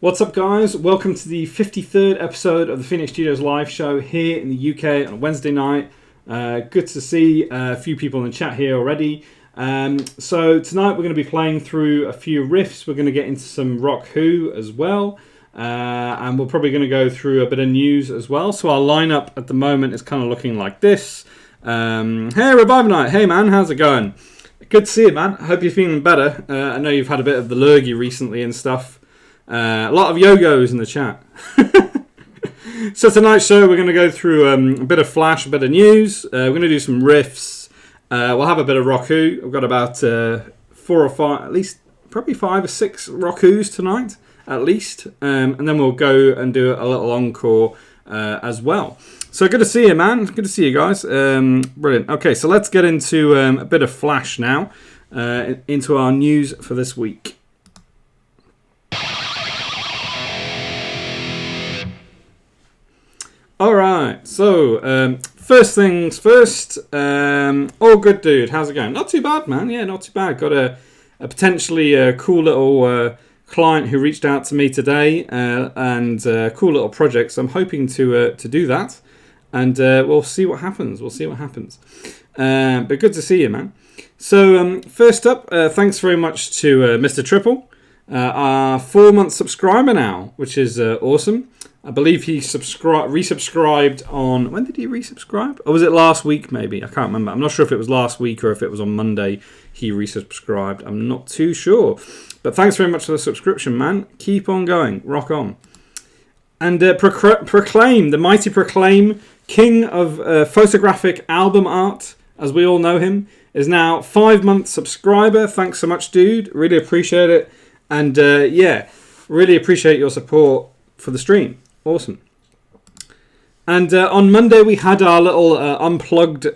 What's up, guys? Welcome to the 53rd episode of the Phoenix Studios live show here in the UK on a Wednesday night. Good to see a few people in the chat here already. So tonight we're going to be playing through a few riffs. We're going to get into some Rock Who as well. And we're probably going to go through a bit of news as well. So our lineup at the moment is kind of looking like this. Hey, Revive Night. Hey, man. How's it going? Good to see you, man. I hope you're feeling better. I know you've had a bit of the lurgy recently and stuff. A lot of yo-yos in the chat. So tonight's show we're going to go through a bit of Flash, a bit of news. We're going to do some riffs. We'll have a bit of Rock Who. We've got about 4 or 5, at least probably 5 or 6 Rock Who's tonight, at least. And then we'll go and do a little encore as well. So good to see you, man. Good to see you guys. Brilliant. Okay, so let's get into a bit of Flash now, into our news for this week. Alright, so first things first, all good, dude. How's it going? Not too bad, man. Yeah, not too bad. Got a potentially cool little client who reached out to me today, and a cool little project. So I'm hoping to do that, and we'll see what happens. But good to see you, man. So first up, thanks very much to Mr. Triple, our 4-month subscriber now, which is awesome. I believe he resubscribed on... When did he resubscribe? Or was it last week, maybe? I can't remember. I'm not sure if it was last week or if it was on Monday he resubscribed. I'm not too sure. But thanks very much for the subscription, man. Keep on going. Rock on. And Proclaim, the mighty Proclaim, king of photographic album art, as we all know him, is now 5-month subscriber. Thanks so much, dude. Really appreciate it. And yeah, really appreciate your support for the stream. Awesome. And on Monday we had our little unplugged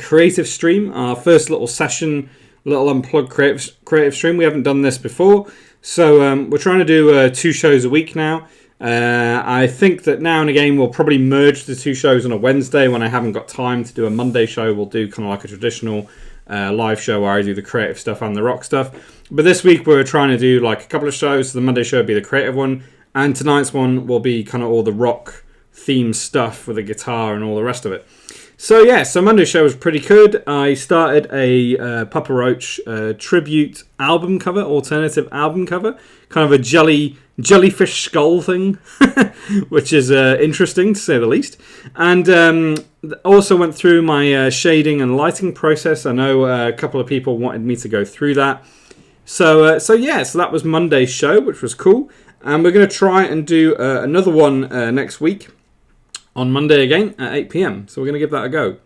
creative stream, our first little session, little unplugged creative stream. We haven't done this before, so we're trying to do 2 shows a week now. I think that now and again we'll probably merge the 2 shows on a Wednesday when I haven't got time to do a Monday show. We'll do kind of like a traditional live show where I do the creative stuff and the rock stuff. But this week we're trying to do like a couple of shows. So the Monday show will be the creative one. And tonight's one will be kind of all the rock theme stuff with the guitar and all the rest of it. So yeah, so Monday's show was pretty good. I started a Papa Roach tribute album cover, alternative album cover. Kind of a jellyfish skull thing, which is interesting to say the least. And also went through my shading and lighting process. I know a couple of people wanted me to go through that. So yeah, so that was Monday's show, which was cool. And we're going to try and do another one next week on Monday again at 8 p.m. So we're going to give that a go.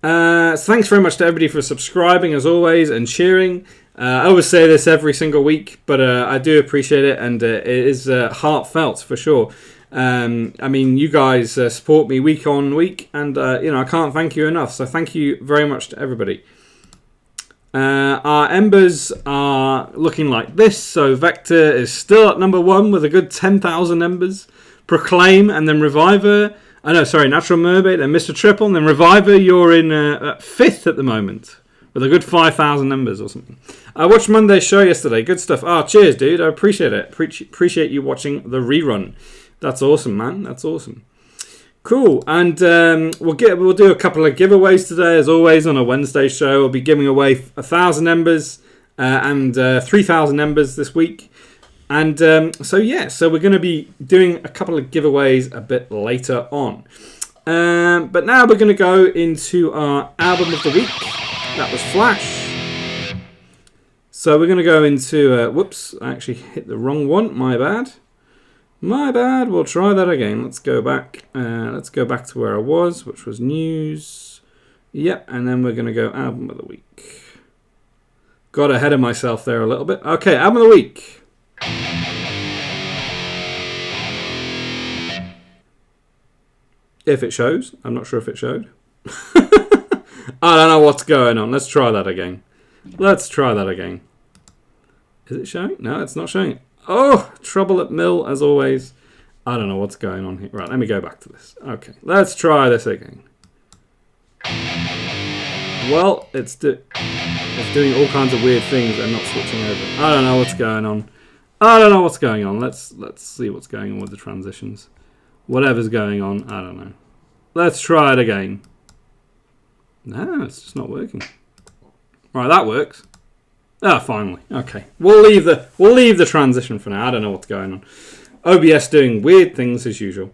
So thanks very much to everybody for subscribing as always and cheering. I always say this every single week, but I do appreciate it, and it is heartfelt for sure. I mean, you guys support me week on week, and I can't thank you enough. So thank you very much to everybody. Our embers are looking like this. So Vector is still at number 1 with a good 10,000 embers. Proclaim and then Reviver. Natural Mermaid and Mr. Triple. And then Reviver, you're in 5th at the moment with a good 5,000 embers or something. I watched Monday's show yesterday. Good stuff. Cheers, dude. I appreciate it. Appreciate you watching the rerun. That's awesome, man. That's awesome. Cool, and we'll do a couple of giveaways today, as always on a Wednesday show. We'll be giving away 1,000 embers and 3,000 embers this week, and so we're going to be doing a couple of giveaways a bit later on. But now we're going to go into our album of the week. That was Flash. So we're going to go into. Whoops, I actually hit the wrong one. My bad. We'll try that again. Let's go back. Let's go back to where I was, which was news. Yep, and then we're going to go album of the week. Got ahead of myself there a little bit. Okay, album of the week. If it shows. I'm not sure if it showed. I don't know what's going on. Let's try that again. Is it showing? No, it's not showing. Oh, trouble at mill, as always. I don't know what's going on here. Right, let me go back to this. Okay, let's try this again. Well, it's doing all kinds of weird things and not switching over. I don't know what's going on. I don't know what's going on. Let's see what's going on with the transitions. Whatever's going on, I don't know. Let's try it again. No, it's just not working. Right, that works. Ah, finally. Okay, we'll leave the transition for now. I don't know what's going on. OBS doing weird things as usual.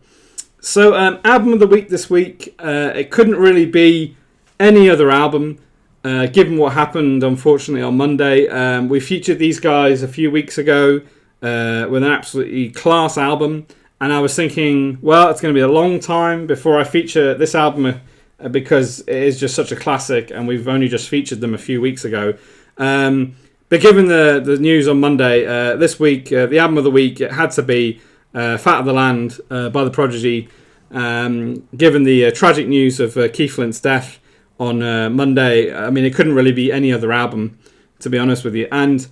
So, album of the week this week. It couldn't really be any other album, given what happened, unfortunately, on Monday. We featured these guys a few weeks ago with an absolutely class album. And I was thinking, well, it's going to be a long time before I feature this album because it is just such a classic and we've only just featured them a few weeks ago. But given the news on Monday, this week, the album of the week, it had to be Fat of the Land by The Prodigy. Given the tragic news of Keith Flint's death on Monday, I mean, it couldn't really be any other album, to be honest with you. And,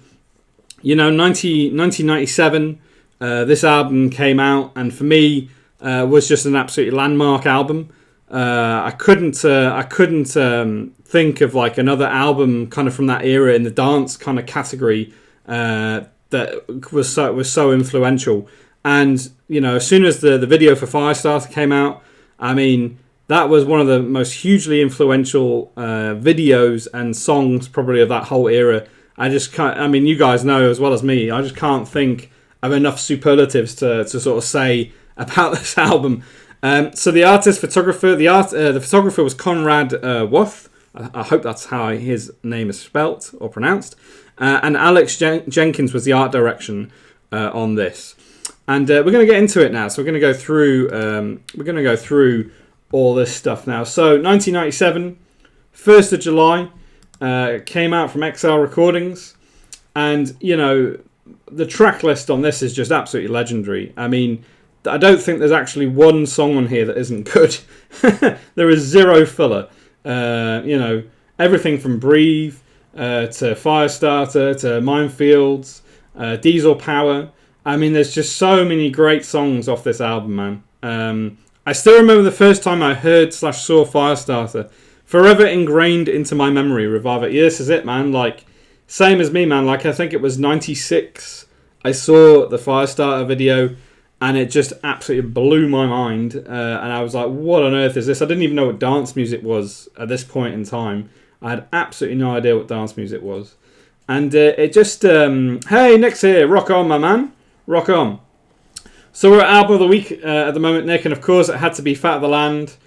1997... this album came out, and for me, was just an absolutely landmark album. I couldn't think of like another album kind of from that era in the dance kind of category that was so influential. And as soon as the video for Firestarter came out, I mean that was one of the most hugely influential videos and songs probably of that whole era. I just can't. I mean, you guys know as well as me. I just can't think of enough superlatives to sort of say about this album. So the photographer, the photographer was Conrad Wuth. I hope that's how his name is spelt or pronounced. And Alex Jenkins was the art direction on this. And we're going to get into it now. So we're going to go through all this stuff now. So 1997, 1st of July, came out from XL Recordings, and the track list on this is just absolutely legendary. I mean, I don't think there's actually one song on here that isn't good. There is zero filler. Everything from Breathe to Firestarter to Minefields, Diesel Power. I mean, there's just so many great songs off this album, man. I still remember the first time I heard/saw Firestarter. Forever ingrained into my memory, Revive It. Yeah, this is it, man. Like, same as me, man. Like, I think it was 96. I saw the Firestarter video, and it just absolutely blew my mind. And I was like, what on earth is this? I didn't even know what dance music was at this point in time. I had absolutely no idea what dance music was. And it just, hey, Nick's here. Rock on, my man. Rock on. So we're at Album of the Week at the moment, Nick. And of course, it had to be Fat of the Land.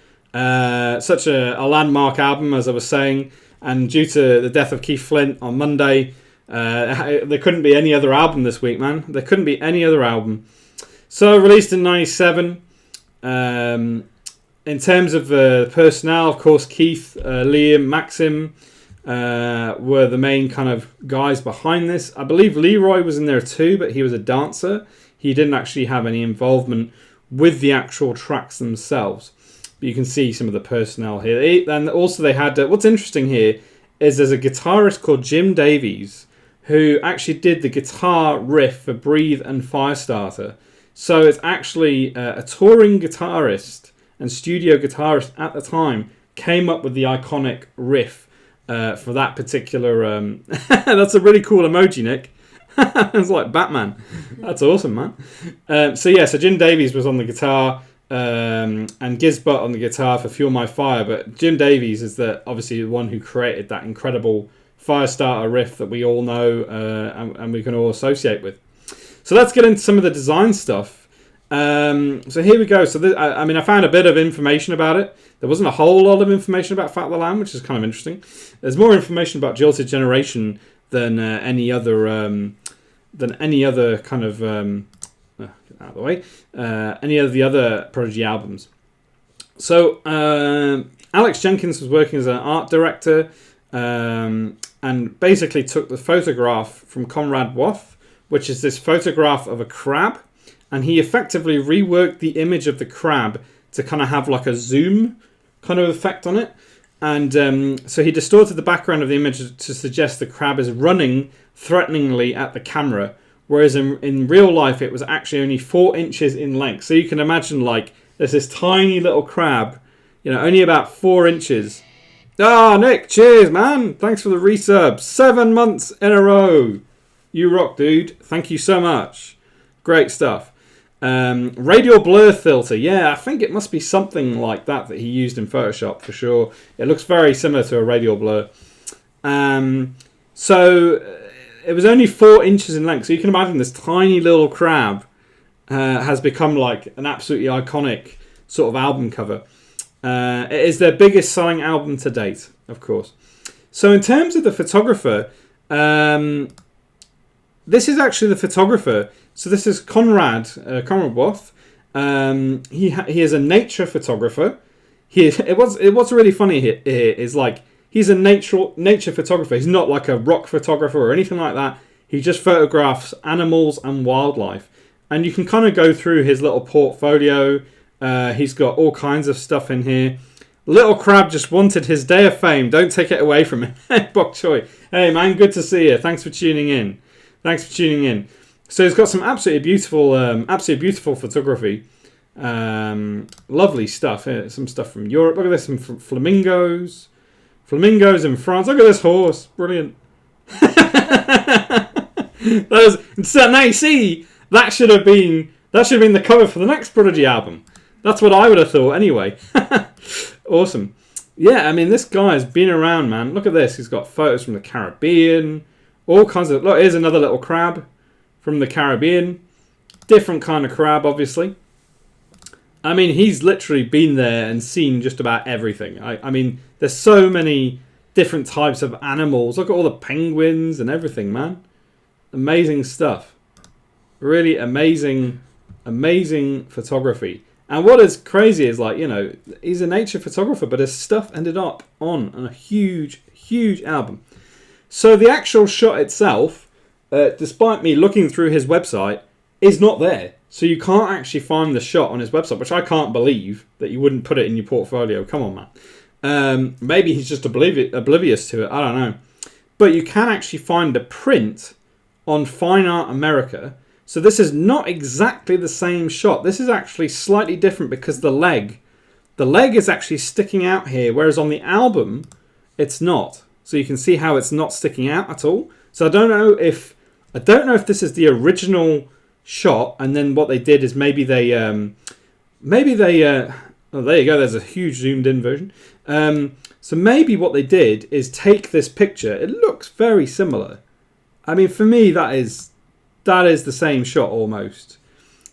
Such a landmark album, as I was saying. And due to the death of Keith Flint on Monday, there couldn't be any other album this week, man. There couldn't be any other album. So, released in 97. In terms of personnel, of course, Keith, Liam, Maxim were the main kind of guys behind this. I believe Leroy was in there too, but he was a dancer. He didn't actually have any involvement with the actual tracks themselves. But you can see some of the personnel here. And also they had... what's interesting here is there's a guitarist called Jim Davies who actually did the guitar riff for Breathe and Firestarter. So it's actually a touring guitarist and studio guitarist at the time came up with the iconic riff for that particular... That's a really cool emoji, Nick. It's like Batman. That's awesome, man. So Jim Davies was on the guitar... and Gizbot on the guitar for Fuel My Fire, but Jim Davies is obviously the one who created that incredible Firestarter riff that we all know and we can all associate with. So let's get into some of the design stuff. So here we go. So I found a bit of information about it. There wasn't a whole lot of information about Fat of the Land, which is kind of interesting. There's more information about Jilted Generation than any other kind of... get out of the way. Any of the other Prodigy albums. So Alex Jenkins was working as an art director and basically took the photograph from Conrad Wuth, which is this photograph of a crab, and he effectively reworked the image of the crab to kind of have like a zoom kind of effect on it. And so he distorted the background of the image to suggest the crab is running threateningly at the camera, whereas in real life it was actually only 4 inches in length. So you can imagine, like, there's this tiny little crab, only about 4 inches. Ah, Nick, cheers, man. Thanks for the resub. 7 months in a row. You rock, dude. Thank you so much. Great stuff. Radial blur filter. Yeah, I think it must be something like that he used in Photoshop for sure. It looks very similar to a radial blur. So it was only 4 inches in length. So you can imagine this tiny little crab has become like an absolutely iconic sort of album cover. It is their biggest selling album to date, of course. So in terms of the photographer, this is actually the photographer. So this is Conrad Worth. He is a nature photographer. What's really funny here is like he's a nature photographer. He's not like a rock photographer or anything like that. He just photographs animals and wildlife. And you can kind of go through his little portfolio. He's got all kinds of stuff in here. Little Crab just wanted his day of fame. Don't take it away from him. Bok Choy. Hey man, good to see you. Thanks for tuning in. So he's got some absolutely beautiful photography. Lovely stuff. Here, some stuff from Europe. Look at this, some flamingos. Flamingos in France. Look at this horse. Brilliant. Now you see, that should have been the cover for the next Prodigy album. That's what I would have thought anyway. Awesome. Yeah, I mean, this guy's been around, man. Look at this. He's got photos from the Caribbean. All kinds of... Look, here's another little crab from the Caribbean. Different kind of crab, obviously. I mean, he's literally been there and seen just about everything. I mean, there's so many different types of animals. Look at all the penguins and everything, man. Amazing stuff. Really amazing photography. And what is crazy is, like, you know, he's a nature photographer, but his stuff ended up on a huge album. So the actual shot itself, despite me looking through his website, is not there. So you can't actually find the shot on his website, which I can't believe that you wouldn't put it in your portfolio. Come on, man. Maybe he's just oblivious to it. I don't know. But you can actually find a print on Fine Art America. So this is not exactly the same shot. This is actually slightly different because the leg is actually sticking out here, whereas on the album, it's not. So you can see how it's not sticking out at all. So I don't know if this is the original shot, and then what they did is maybe they oh, there you go. There's a huge zoomed in version. So maybe what they did is take this picture. It looks very similar. I mean, for me, that is the same shot almost.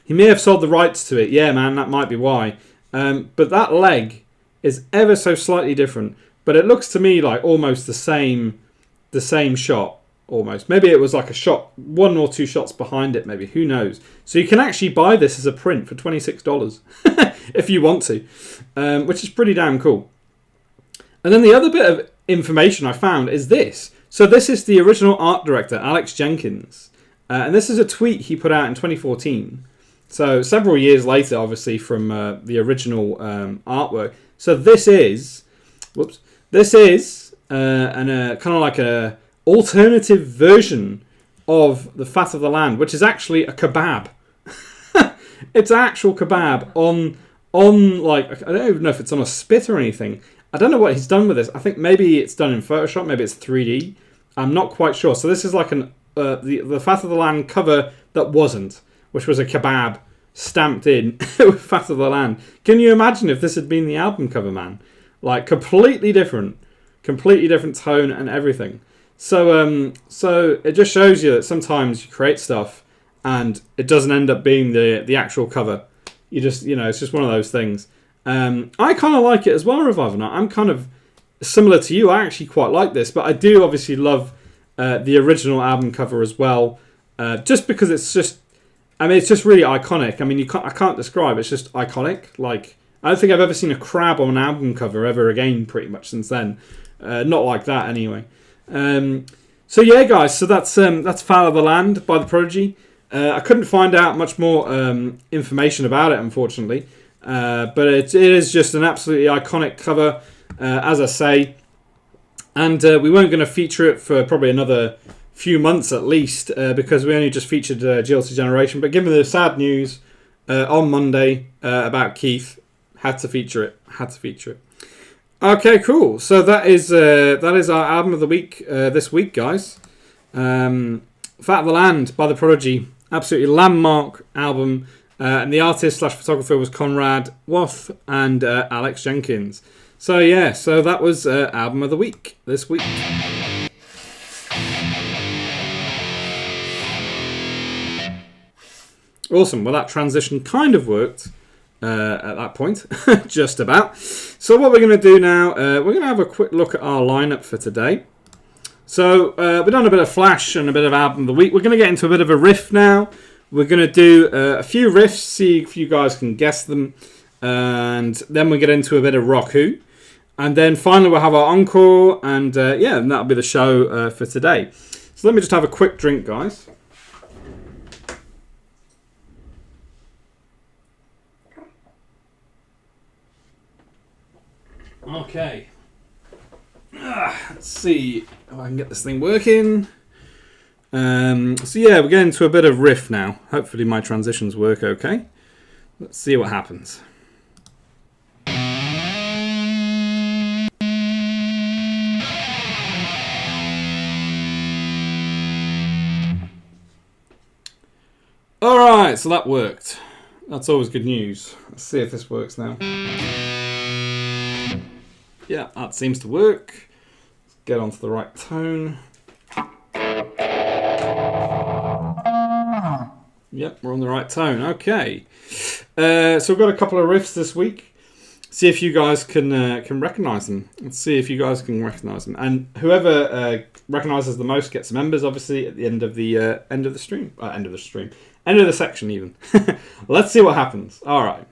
He may have sold the rights to it. Yeah, man, that might be why. But that leg is ever so slightly different. But it looks to me like almost the same shot. Almost. Maybe it was like a shot, 1 or 2 shots behind it, maybe. Who knows? So you can actually buy this as a print for $26 if you want to, which is pretty damn cool. And then the other bit of information I found is this. So this is the original art director, Alex Jenkins. And this is a tweet he put out in 2014. So several years later, obviously, from the original artwork. So this is kind of like a alternative version of the Fat of the Land, which is actually a kebab. It's an actual kebab on like, I don't even know if it's on a spit or anything. I don't know what he's done with this. I think maybe it's done in Photoshop, maybe it's 3D. I'm not quite sure. So this is like the Fat of the Land cover that wasn't, which was a kebab stamped in with Fat of the Land. Can you imagine if this had been the album cover, man? Like completely different tone and everything. So it just shows you that sometimes you create stuff and it doesn't end up being the actual cover. You just, it's just one of those things. I kind of like it as well, Revival. I'm kind of similar to you. I actually quite like this, but I do obviously love the original album cover as well. Just because it's just really iconic. I mean, I can't describe. It's just iconic. Like, I don't think I've ever seen a crab on an album cover ever again, pretty much since then. Not like that, anyway. So yeah, guys. So that's Foul of the Land by the Prodigy. I couldn't find out much more information about it, unfortunately. But it is just an absolutely iconic cover, as I say. And we weren't going to feature it for probably another few months at least, because we only just featured GLC Generation. But given the sad news on Monday about Keith, had to feature it. Okay, cool. So that is our album of the week this week, guys. Fat of the Land by The Prodigy. Absolutely landmark album. And the artist / photographer was Conrad Woth and Alex Jenkins. So yeah, so that was album of the week this week. Awesome. Well, that transition kind of worked at that point, just about. So what we're going to do now, we're going to have a quick look at our lineup for today. So we've done a bit of Flash and a bit of album of the week. We're going to get into a bit of a riff now. We're going to do a few riffs, see if you guys can guess them. And then we'll get into a bit of Rock Who. And then finally we'll have our encore. And and that'll be the show for today. So let me just have a quick drink, guys. Okay. Let's see if I can get this thing working. So yeah, we're getting to a bit of riff now. Hopefully my transitions work okay. Let's see what happens. Alright, so that worked. That's always good news. Let's see if this works now. Yeah, that seems to work. Let's get onto the right tone. Yep, we're on the right tone. Okay. So we've got a couple of riffs this week. See if you guys can recognise them. Let's see if you guys can recognise them. And whoever recognises the most gets members, obviously, at the end of the stream. End of the section, even. Let's see what happens. All right.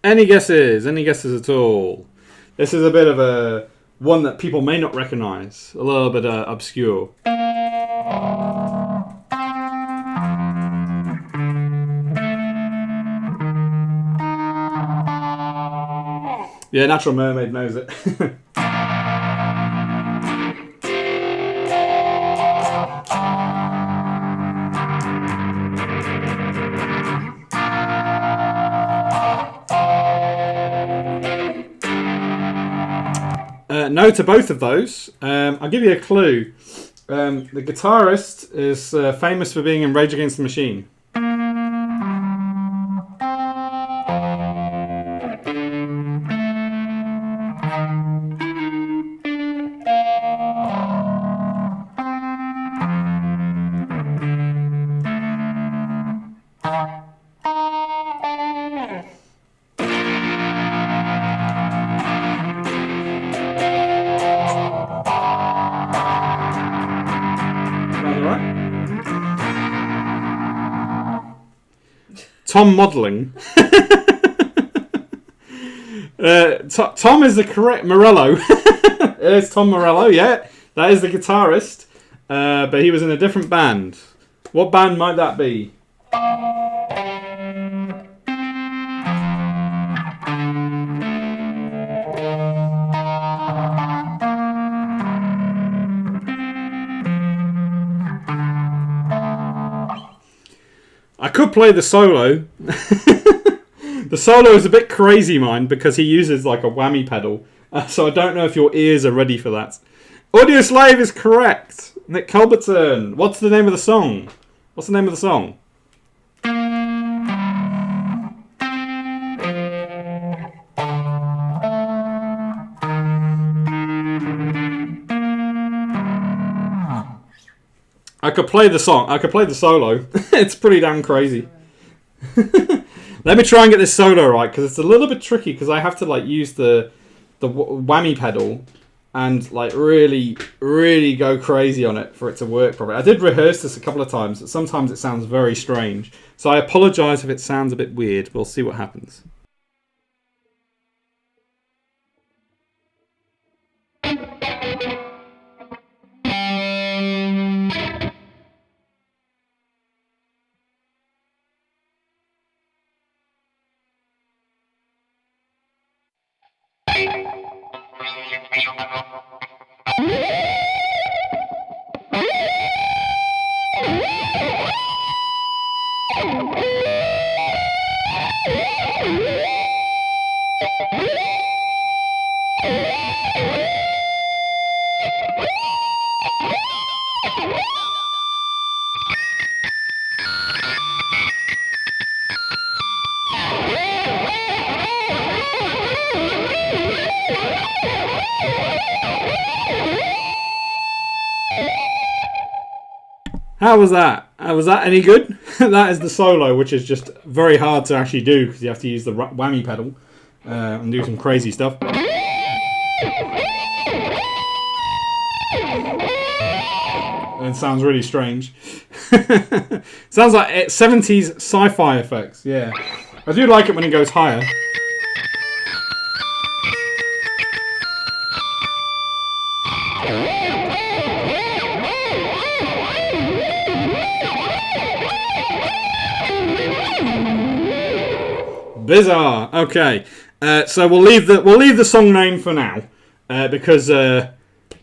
Any guesses? Any guesses at all? This is a bit of a one that people may not recognise. A little bit obscure. Yeah, Natural Mermaid knows it. No to both of those. I'll give you a clue. The guitarist is famous for being in Rage Against the Machine. Tom Modelling. Tom is the correct Morello. It's Tom Morello, yeah. That is the guitarist. But he was in a different band. What band might that be? I could play the solo. The solo is a bit crazy, mine, because he uses like a whammy pedal. So I don't know if your ears are ready for that. Audio Slave is correct. Nick Culbertson. What's the name of the song? What's the name of the song? could play the song. I could play the solo. It's pretty damn crazy. Let me try and get this solo right, because it's a little bit tricky, because I have to like use the whammy pedal and like really go crazy on it for it to work properly. I did rehearse this a couple of times, but sometimes it sounds very strange. So I apologise if it sounds a bit weird. We'll see what happens. How was that? Was that any good? That is the solo, which is just very hard to actually do because you have to use the whammy pedal and do some crazy stuff. And it sounds really strange. Sounds like 70s sci-fi effects, yeah. I do like it when it goes higher. Bizarre. Okay, so we'll leave the song name for now because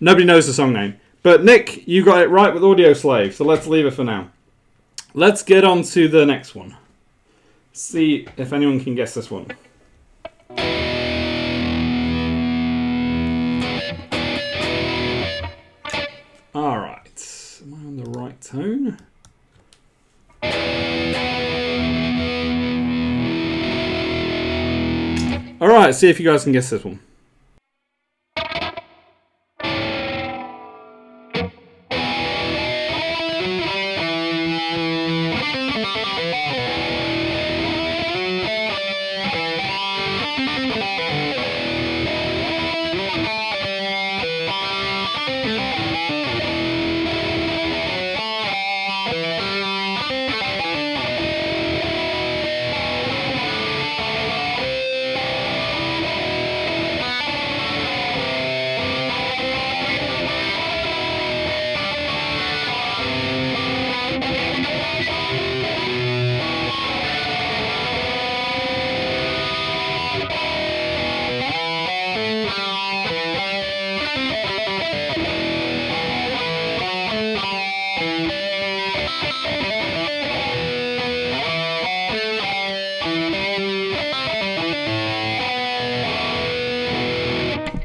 nobody knows the song name. But Nick, you got it right with Audio Slave, so let's leave it for now. Let's get on to the next one. See if anyone can guess this one. All right, am I on the right tone? Alright, see if you guys can guess this one.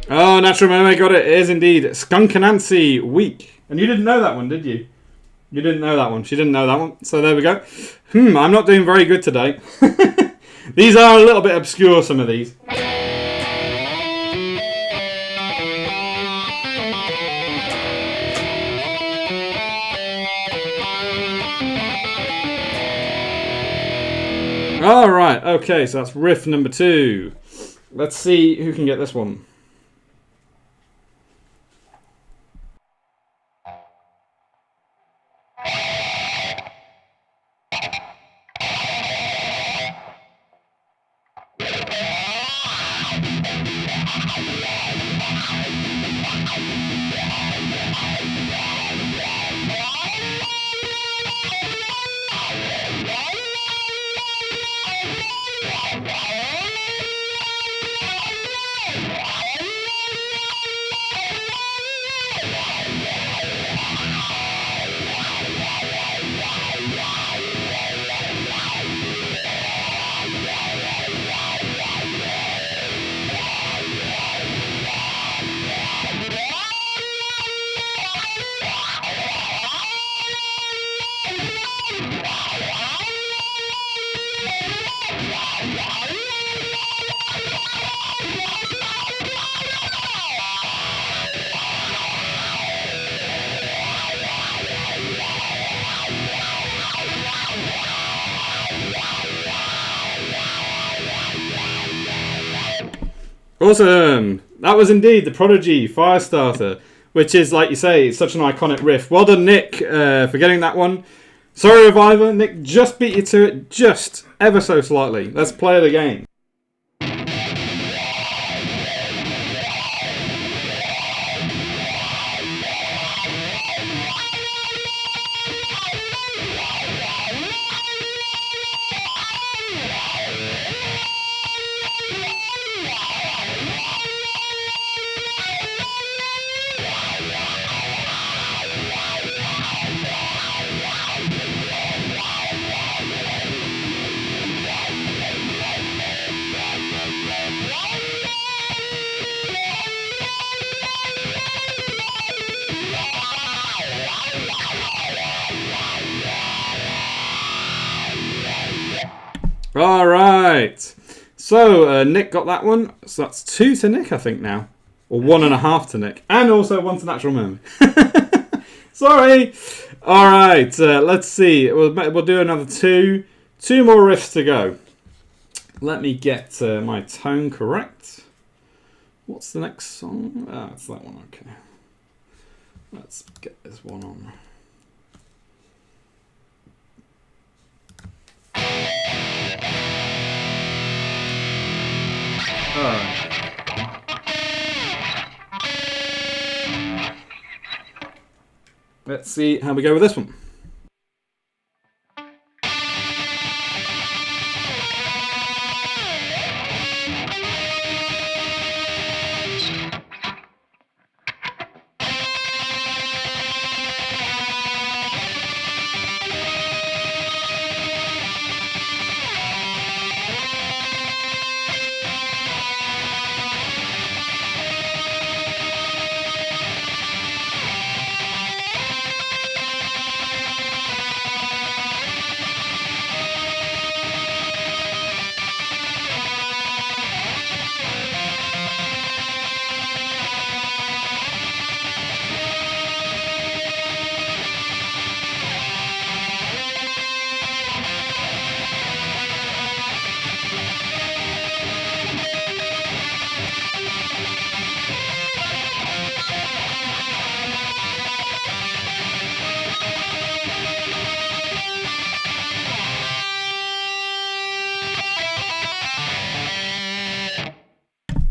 Oh, Natural Mermaid got it. It is indeed Skunk Anansi Week. And you didn't know that one, did you? You didn't know that one. She didn't know that one. So there we go. I'm not doing very good today. These are a little bit obscure, some of these. Alright, okay, so that's riff number 2. Let's see who can get this one. Awesome. That was indeed the Prodigy Firestarter, which is, like you say, such an iconic riff. Well done, Nick, for getting that one. Sorry, Reviver. Nick just beat you to it, just ever so slightly. Let's play it again. All right. So Nick got that one. So that's 2 to Nick, I think now, or 1.5 to Nick, and also 1 to Natural Mermaid. Sorry. All right. Let's see. We'll do another 2. 2 more riffs to go. Let me get my tone correct. What's the next song? Ah, it's that one. Okay. Let's get this one on. Alright. Let's see how we go with this one.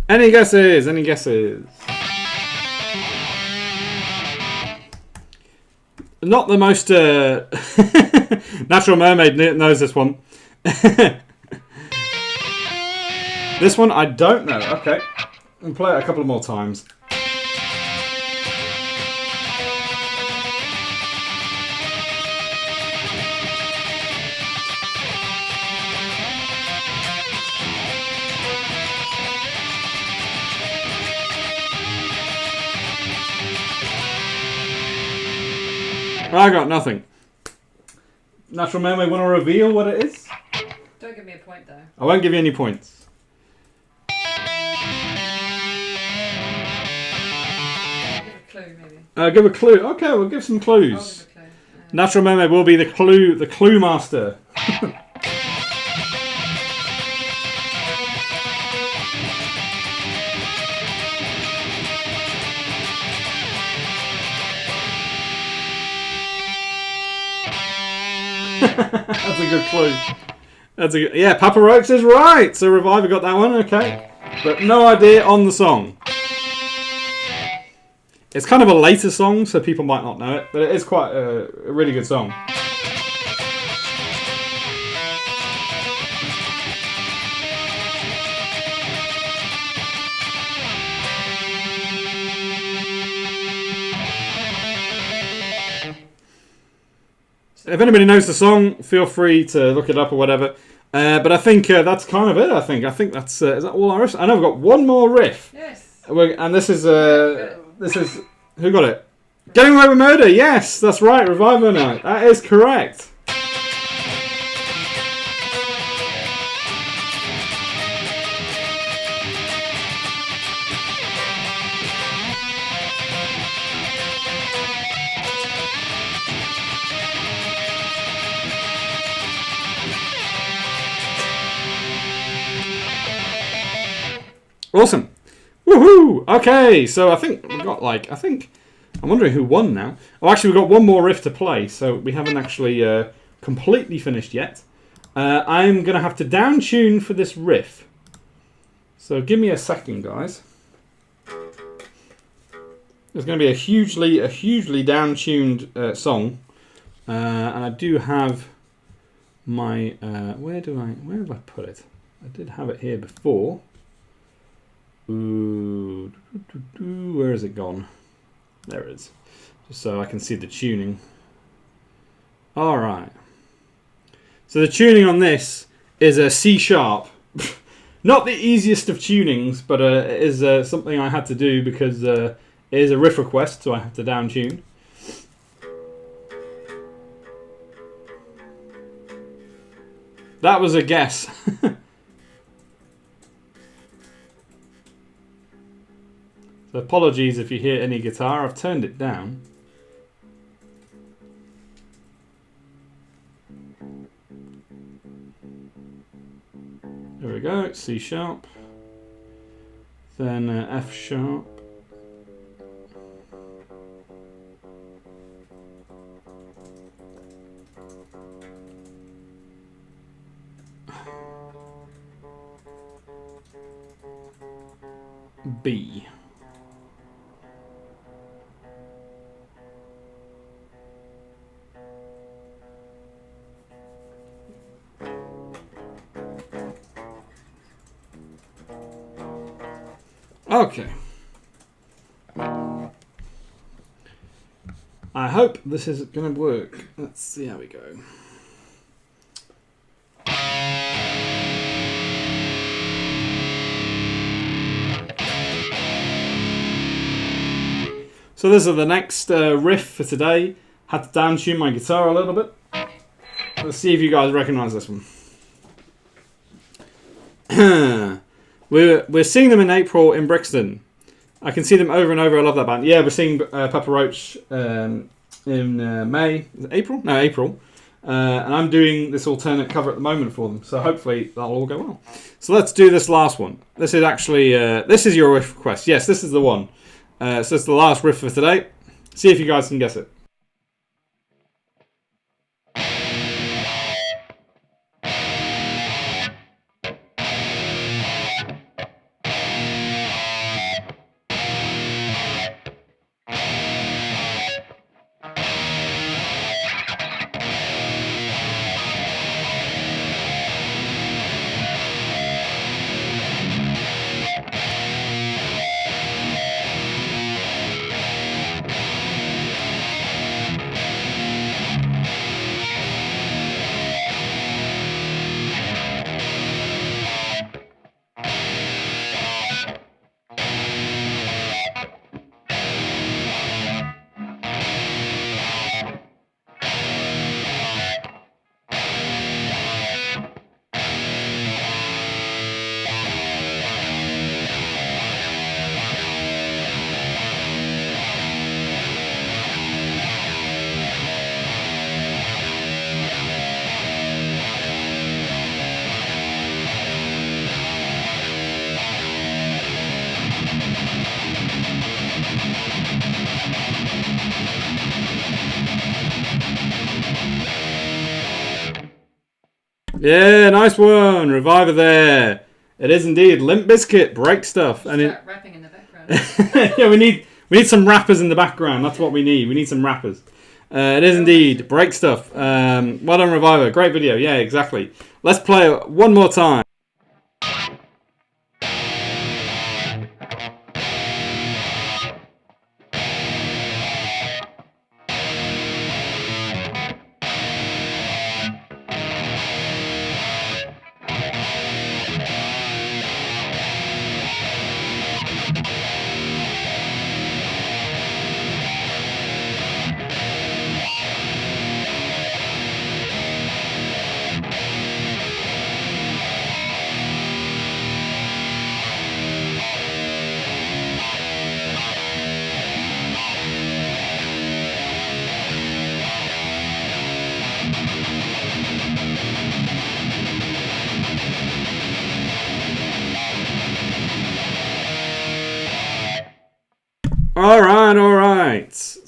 Any guesses? Any guesses? Not the most... Natural Mermaid knows this one. This one, I don't know. Okay. I'll play it a couple more times. I got nothing. Natural Mermaid, want to reveal what it is? Don't give me a point, though. I won't give you any points. Give a clue, maybe. Give a clue. Okay, we'll give some clues. I'll give a clue. Natural Mermaid will be the clue master. That's a good clue. That's a good, yeah, Papa Roach is right. So Reviver got that one, okay. But no idea on the song. It's kind of a later song, so people might not know it, but it is quite a really good song. If anybody knows the song, feel free to look it up or whatever. But I think that's kind of it. I think that's is that all our riffs? I know I've got one more riff. Yes. And this is who got it? Getting Away with Murder. Yes, that's right. Reviver Night. That is correct. Awesome. Woohoo! Okay, so I think we got like I'm wondering who won now. Oh, actually, we've got one more riff to play, so we haven't actually completely finished yet. I'm gonna have to down tune for this riff. So give me a second, guys. It's going to be a hugely down-tuned song, and I do have my where have I put it? I did have it here before. Ooh, where has it gone? There it is. Just so I can see the tuning. All right. So the tuning on this is a C sharp. Not the easiest of tunings, but it is something I had to do because. It is a riff request, so I have to down tune. That was a guess. So apologies if you hear any guitar. I've turned it down. There we go. C sharp. Then F sharp. B. Okay. I hope this is going to work. Let's see how we go. So this is the next riff for today. Had to down tune my guitar a little bit. Let's see if you guys recognise this one. We're seeing them in April in Brixton. I can see them over and over. I love that band. Yeah, we're seeing Papa Roach in May. Is it April? No, April. And I'm doing this alternate cover at the moment for them. So hopefully that'll all go well. So let's do this last one. This is actually this is your riff request. Yes, this is the one. So it's the last riff for today. See if you guys can guess it. Yeah, nice one. Reviver there. It is indeed Limp Bizkit, Break Stuff. And Start rapping in the background. yeah, we need some rappers in the background. That's what we need. We need some rappers. It is indeed Break Stuff. Well done, Reviver. Great video. Yeah, exactly. Let's play it one more time.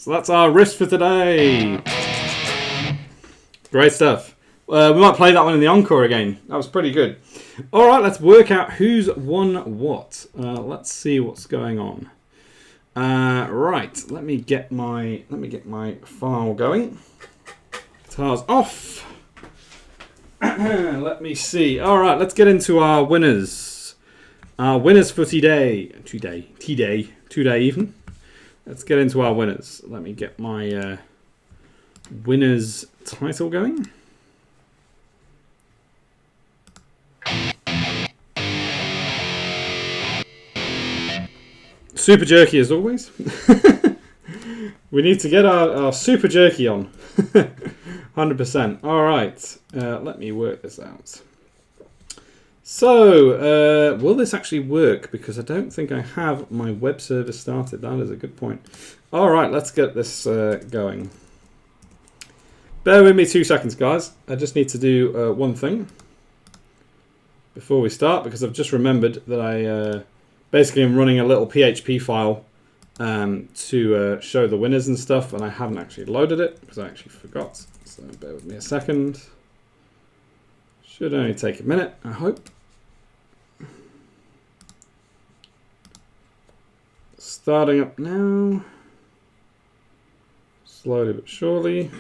So that's our Riffs for today. Great stuff. We might play that one in the encore again. That was pretty good. All right, let's work out who's won what. Let's see what's going on. Right, let me get my file going. Guitars off. Let me see. All right, let's get into our winners. Our winners for today even. Let's get into our winners. Let me get my winners title going. Super jerky as always. We need to get our super jerky on. 100%. All right. Let me work this out. So, will this actually work? Because I don't think I have my web server started. That is a good point. All right, let's get this going. Bear with me 2 seconds, guys. I just need to do one thing before we start, because I've just remembered that I basically am running a little PHP file to show the winners and stuff, and I haven't actually loaded it because I actually forgot. So bear with me a second. Should only take a minute, I hope. Starting up now. Slowly but surely.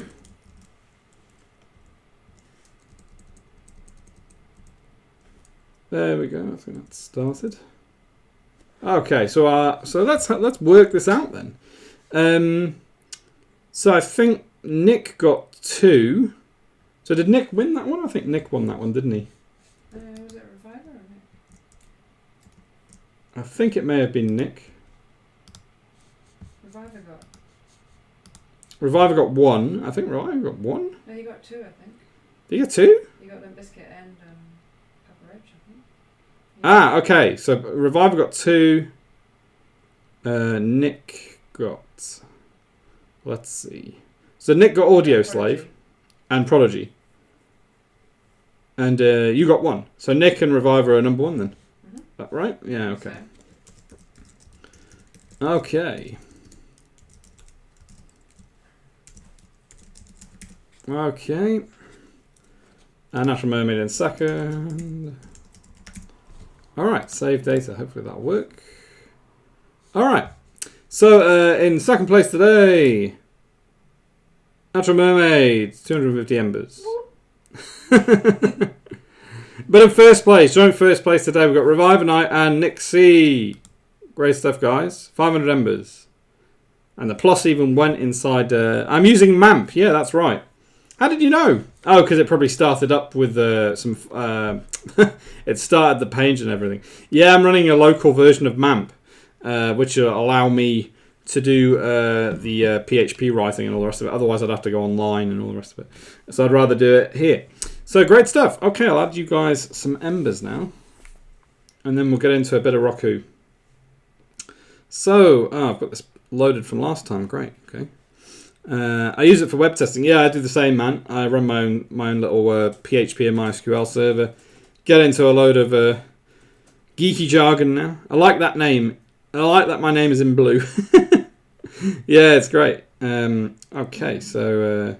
There we go. I think that's started. Okay, so let's work this out then. So I think Nick got 2. So did Nick win that one? I think Nick won that one, didn't he? Was it Reviver or Nick? I think it may have been Nick. Reviver got 1. I think Reviver got 1. No, he got 2, I think. Did you get 2? You got the biscuit and Papa Roach, I think. Ah, okay. So Reviver got 2. Nick got... Let's see. So Nick got Audio Slave and Prodigy. And you got 1. So Nick and Reviver are number 1 then. Mm-hmm. That right? Yeah, okay. So. Okay. Okay. And Natural Mermaid in second. Alright, save data. Hopefully that'll work. Alright. So, in second place today, Natural Mermaid, 250 embers. But in first place, joint first place today, we've got Reviver Knight and Nick C. Great stuff, guys. 500 embers. And the plus even went inside... I'm using MAMP. Yeah, that's right. How did you know? Oh, because it probably started up with some... it started the page and everything. Yeah, I'm running a local version of MAMP, which will allow me to do the PHP writing and all the rest of it. Otherwise, I'd have to go online and all the rest of it. So I'd rather do it here. So great stuff. Okay, I'll add you guys some embers now. And then we'll get into a bit of Roku. So, I've got this loaded from last time. Great, okay. I use it for web testing. Yeah, I do the same, man. I run my own little PHP and MySQL server. Get into a load of geeky jargon now. I like that name. I like that my name is in blue. Yeah, it's great. Okay, so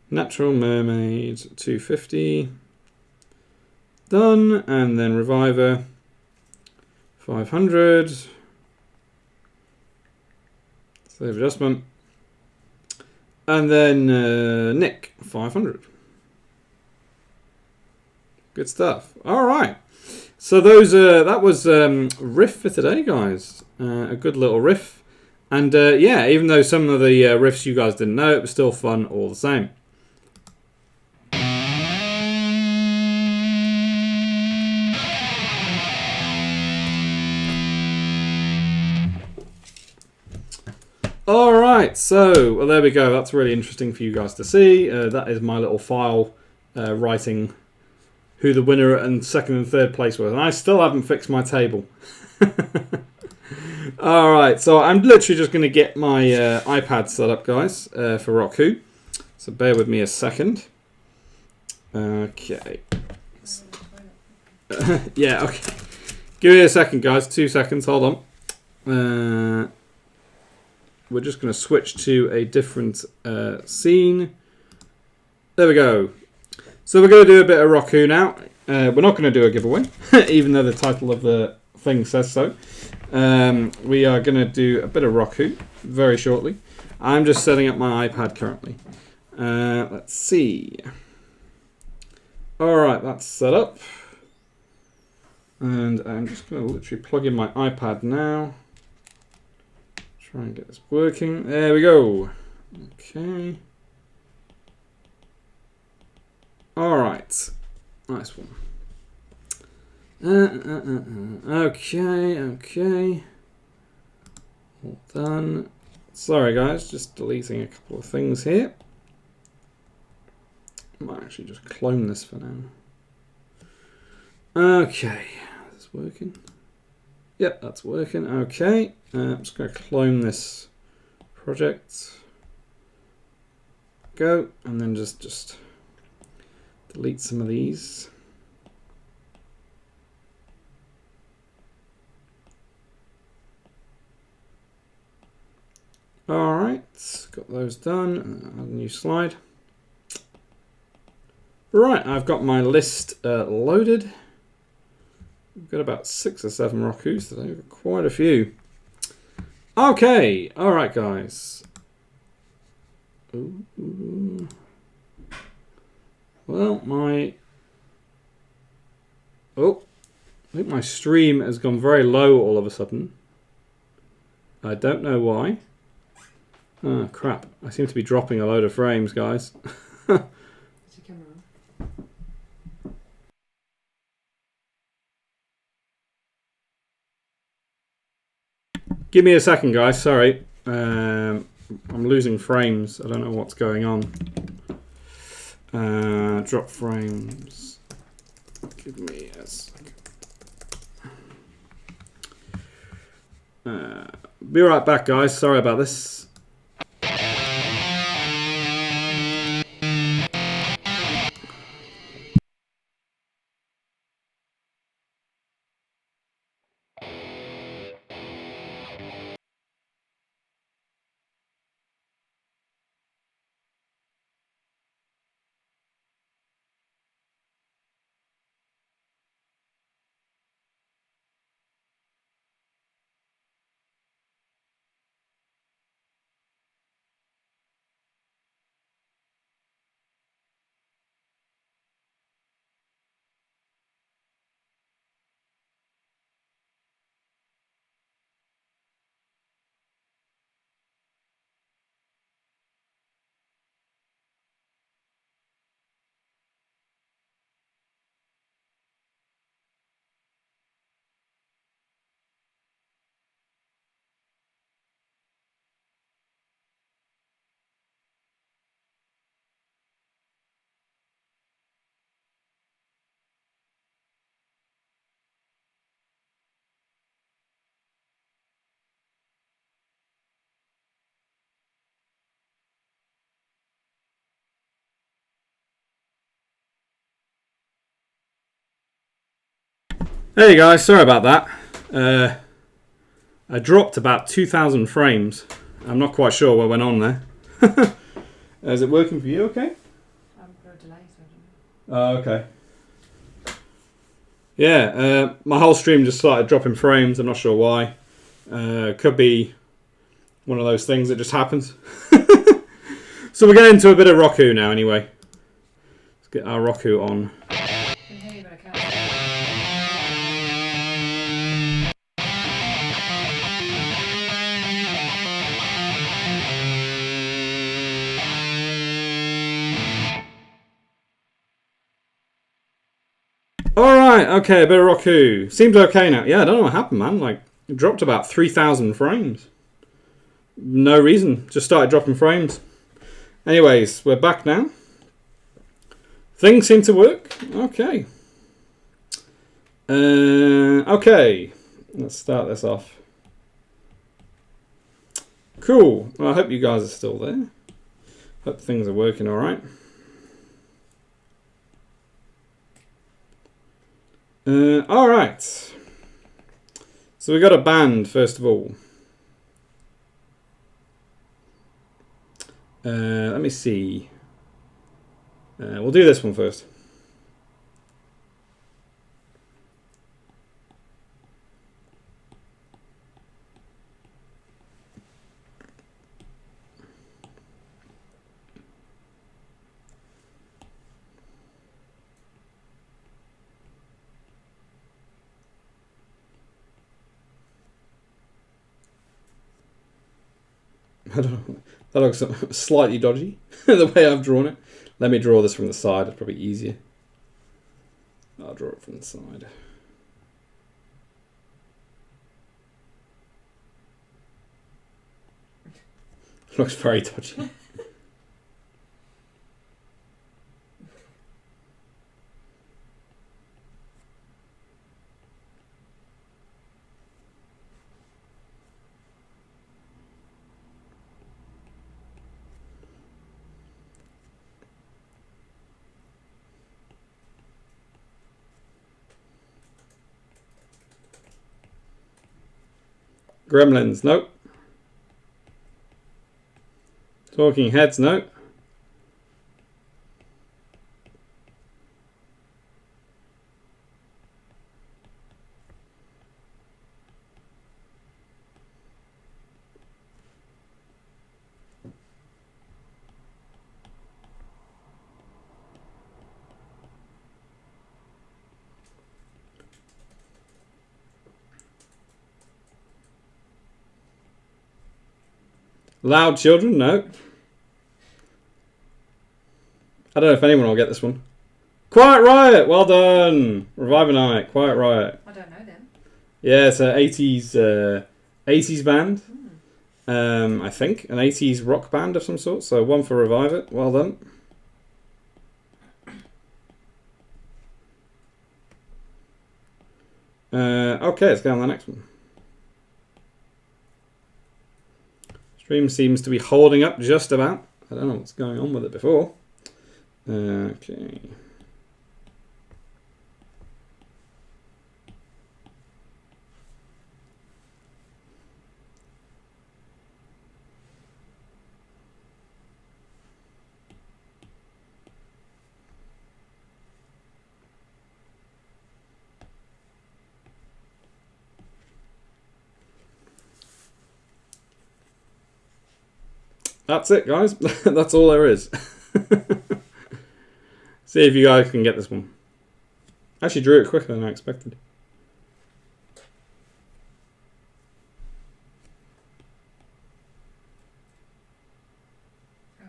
Natural Mermaid 250. Done. And then Reviver 500. Save adjustment. And then Nick, 500. Good stuff. All right. So those that was riff for today, guys. A good little riff. And yeah, even though some of the riffs you guys didn't know, it was still fun all the same. Alright, so, well, there we go. That's really interesting for you guys to see. That is my little file writing who the winner and second and third place was. And I still haven't fixed my table. Alright, so I'm literally just going to get my iPad set up, guys, for Roku. So bear with me a second. Okay. Yeah, okay. Give me a second, guys. 2 seconds. Hold on. we're just going to switch to a different scene. There we go. So we're going to do a bit of Roku now. We're not going to do a giveaway, even though the title of the thing says so. We are going to do a bit of Roku very shortly. I'm just setting up my iPad currently. Let's see. Alright, that's set up. And I'm just going to literally plug in my iPad now. Try and get this working. There we go. Okay. Alright. Nice one. Okay. All done. Sorry guys, just deleting a couple of things here. I might actually just clone this for now. Okay, is this working? Yep, that's working. Okay, I'm just going to clone this project. Go, and then just delete some of these. Alright, got those done. Add a new slide. Right, I've got my list loaded. We've got about 6 or 7 Rokus today. We've got quite a few. Okay, alright guys. Ooh. Well, I think my stream has gone very low all of a sudden. I don't know why. Oh, crap. I seem to be dropping a load of frames, guys. Give me a second, guys. Sorry. I'm losing frames. I don't know what's going on. Drop frames. Give me a second. Be right back, guys. Sorry about this. Hey guys, sorry about that. I dropped about 2,000 frames. I'm not quite sure what went on there. Is it working for you okay? I've got a delay, so I don't know. Oh, okay. Yeah, my whole stream just started dropping frames. I'm not sure why. Could be one of those things that just happens. So we're getting into a bit of Roku now anyway. Let's get our Roku on. I can hear you, but I can't. Alright, okay, a bit of Roku. Seems okay now. Yeah, I don't know what happened, man. Like, it dropped about 3,000 frames. No reason. Just started dropping frames. Anyways, we're back now. Things seem to work. Okay. Okay. Let's start this off. Cool. Well, I hope you guys are still there. Hope things are working alright. Alright. So we got a band, first of all. Let me see. We'll do this one first. I don't know. That looks slightly dodgy, the way I've drawn it. Let me draw this from the side. It's probably easier. I'll draw it from the side. Looks very dodgy. Gremlins, nope. Talking Heads, nope. Loud Children, no. I don't know if anyone will get this one. Quiet Riot, well done. Revive Night, Quiet Riot. I don't know them. Yeah, it's an 80s band. I think an 80s rock band of some sort. So one for Revive It. Well done. Okay, let's go on the next one. Stream seems to be holding up just about. I don't know what's going on with it before. Okay. That's it, guys. That's all there is. See if you guys can get this one. Actually drew it quicker than I expected. Oh,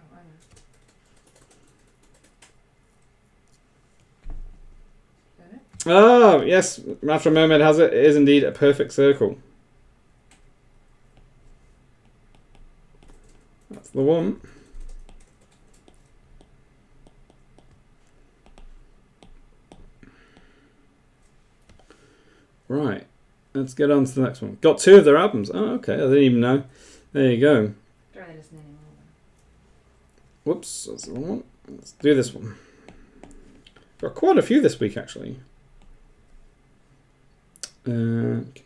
I know. Oh, yes. Matra Mermaid has it. It is indeed a perfect circle. That's the one. Right. Let's get on to the next one. Got 2 of their albums. Oh, okay. I didn't even know. There you go. Don't really listen anymore. Whoops. That's the wrong one. Let's do this one. Got quite a few this week, actually. Okay.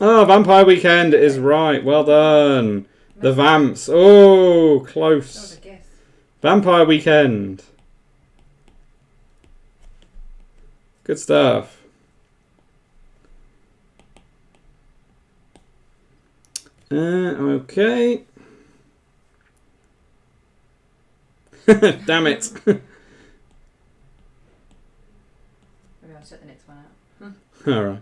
Oh, Vampire Weekend is right. Well done. The Vamps. Oh, That was close. a guess. Vampire Weekend. Good stuff. Okay. Damn it. Maybe I'll set the next one out. Alright.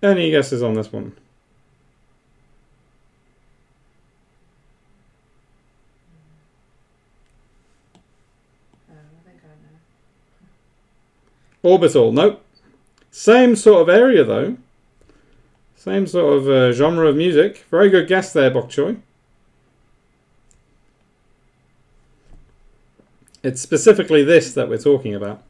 Any guesses on this one? I think I know. Orbital, nope. Same sort of area though. Same sort of genre of music. Very good guess there, Bok Choy. It's specifically this that we're talking about.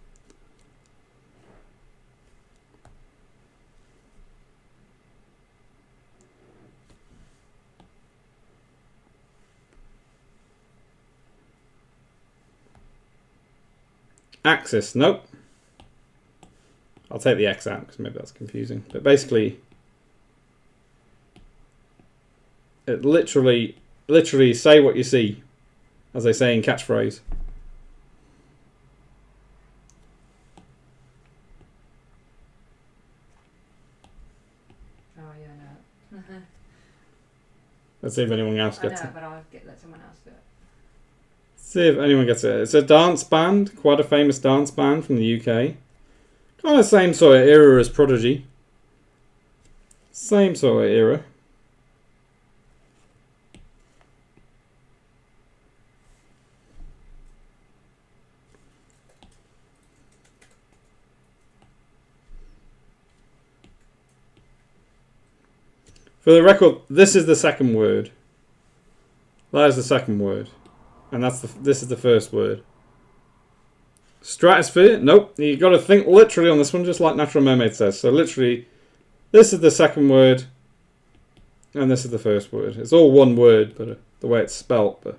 Axis, nope. I'll take the X out because maybe that's confusing. But basically, it literally say what you see, as they say in catchphrase. Oh yeah, I know it. Let's see if anyone else gets I know, it. but I'll let someone else do it. See if anyone gets it. It's a dance band, quite a famous dance band from the UK. Kind of same sort of era as Prodigy. Same sort of era. For the record, this is the second word. That is the second word. And this is the first word. Stratosphere? Nope. You got to think literally on this one, just like Natural Mermaid says. So literally, this is the second word, and this is the first word. It's all one word, but the way it's spelt. But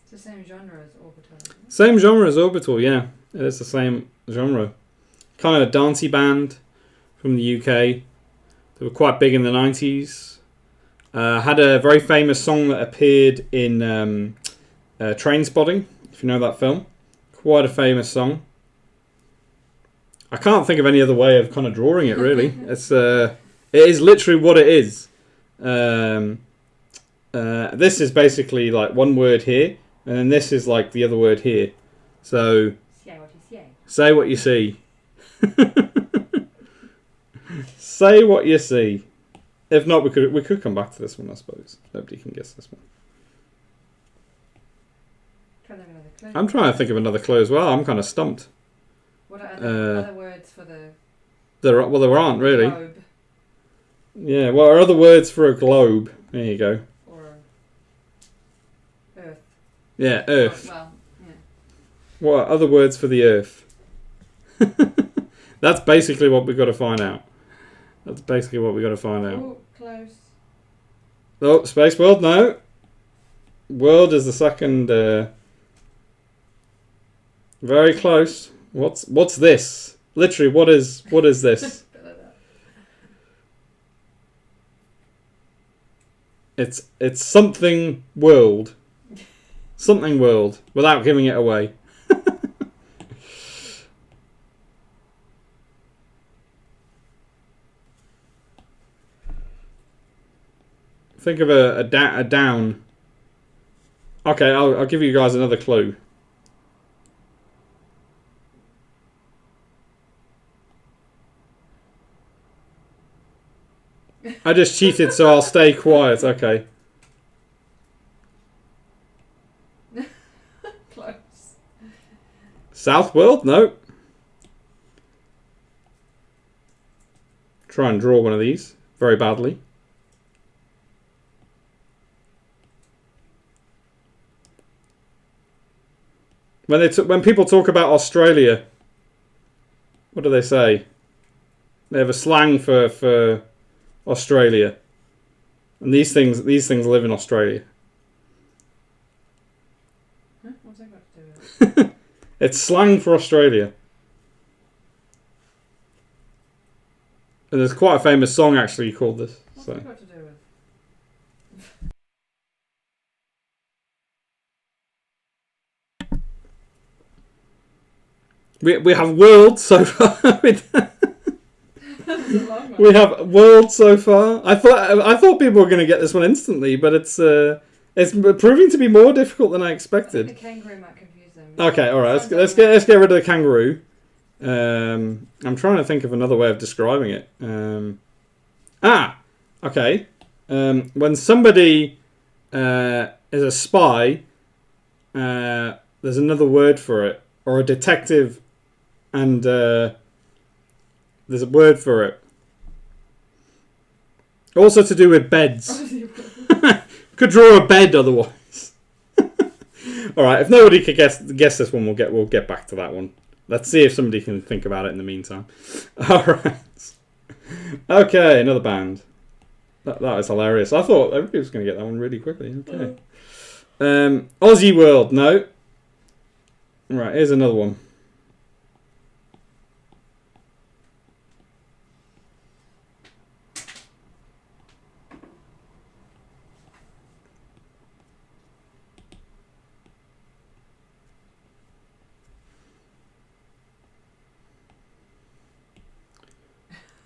It's the same genre as Orbital, isn't it? same genre as Orbital, yeah. It is the same genre. Kind of a dancey band from the UK. They were quite big in the 90s. Had a very famous song that appeared in Trainspotting, if you know that film. Quite a famous song. I can't think of any other way of kind of drawing it, really. It is literally what it is. This is basically like one word here, and then this is like the other word here. So, say what you see. Say what you see. If not, we could come back to this one, I suppose. Nobody can guess this one. I'm trying to think of another clue as well. I'm kind of stumped. What are other words for the there aren't really. globe? Yeah, what are other words for a globe? There you go. Or Earth? Yeah, Earth. Well, yeah. What are other words for the Earth? That's basically what we've got to find out. That's basically what we've got to find out. Oh, close. Oh, Space World, no. World is the second. Very close. What's this? Literally, what is this? It's something world. Something world, without giving it away. Think of a down. Okay, I'll give you guys another clue. I just cheated, so I'll stay quiet. Okay. Close. South World? No. Try and draw one of these very badly. When people talk about Australia, what do they say? They have a slang for Australia, and these things live in Australia. Huh? What's that got to do with it? It's slang for Australia, and there's quite a famous song actually called this. What's So that got to do with? we have world so far. We have world so far. I thought people were going to get this one instantly, but it's It's proving to be more difficult than I I expected. think the kangaroo might confuse them. Okay, all right. Let's get rid of the kangaroo. I'm trying to think of another way of describing it. Okay. When somebody is a spy, there's another word for it, or a detective, and there's a word for it. Also to do with beds. Could draw a bed otherwise. All right. If nobody could guess this one, we'll get back to that one. Let's see if somebody can think about it in the meantime. All right. Okay, another band. That is hilarious. I thought everybody was going to get that one really quickly. Okay. Aussie World. No. Right. Here's another one.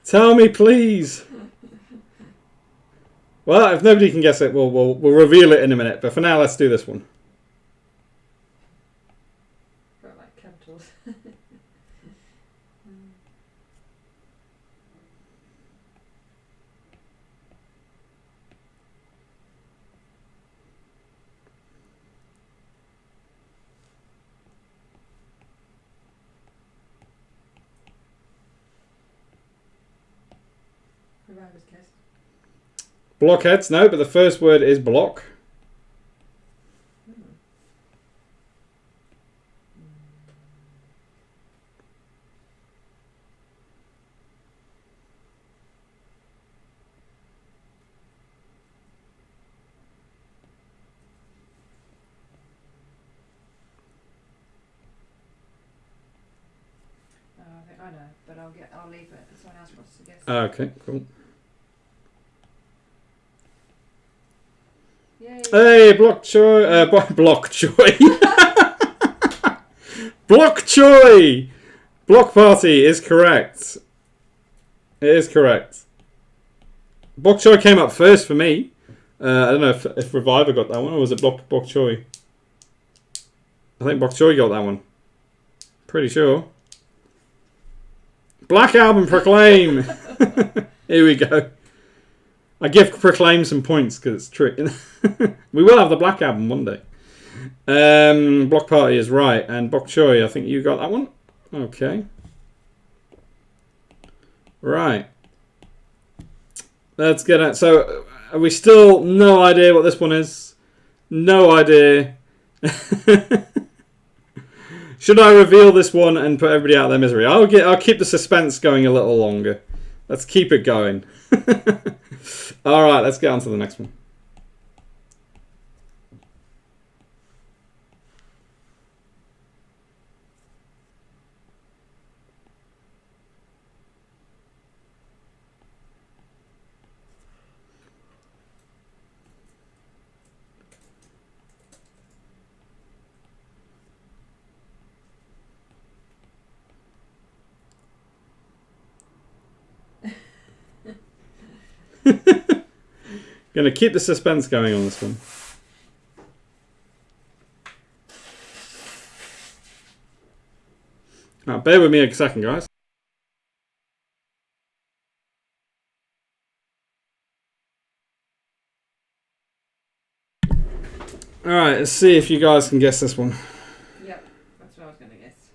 Tell me, please. Well, if nobody can guess it, we'll reveal it in a minute. But for now, let's do this one. Got like chemicals. Reviver's kiss. Blockheads, no, but the first word is block. I think I know, but I'll leave it. Someone else wants to guess. Okay, cool. Yay. Hey, block choy. Block choy. Block choy. Block party is correct. It is correct. Bok choy came up first for me. I don't know if Reviver got that one, or was it Bok choy? I think Bok choy got that one. Pretty sure. Black Album Proclaim. Here we go. I give Proclaim some points because it's trick. We will have the Black Album one day. Block Party is right, and Bok choy, I think you got that one. Okay. Right. Let's get it. So, are we still no idea what this one is? No idea. Should I reveal this one and put everybody out of their misery? I'll keep the suspense going a little longer. Let's keep it going. All right, let's get on to the next one. Gonna keep the suspense going on this one. Now, bear with me a second, guys. Alright, let's see if you guys can guess this one. Yep, that's what I was going to guess.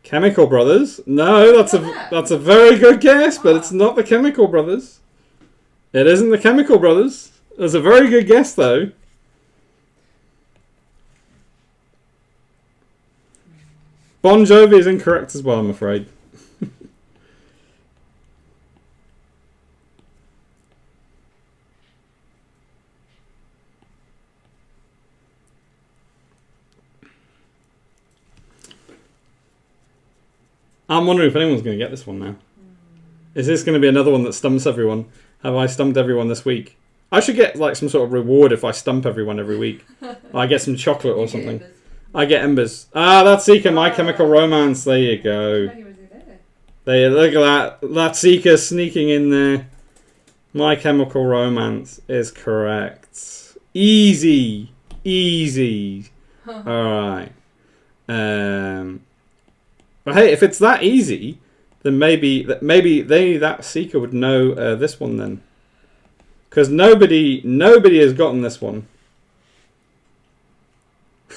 Chemical Brothers? No, that's a very good guess, but it's not the Chemical Brothers. It isn't the Chemical Brothers. It was a very good guess, though. Bon Jovi is incorrect as well, I'm afraid. I'm wondering if anyone's going to get this one now. Is this going to be another one that stumps everyone? Have I stumped everyone this week? I should get like some sort of reward if I stump everyone every week. I get some chocolate or something. I get embers. Ah, that's Seeker, My Chemical Romance. There you go. There, look at that. That Seeker sneaking in there. My Chemical Romance is correct. Easy. Easy. Alright. But hey, if it's that easy, then maybe that seeker would know this one then. Because nobody has gotten this one.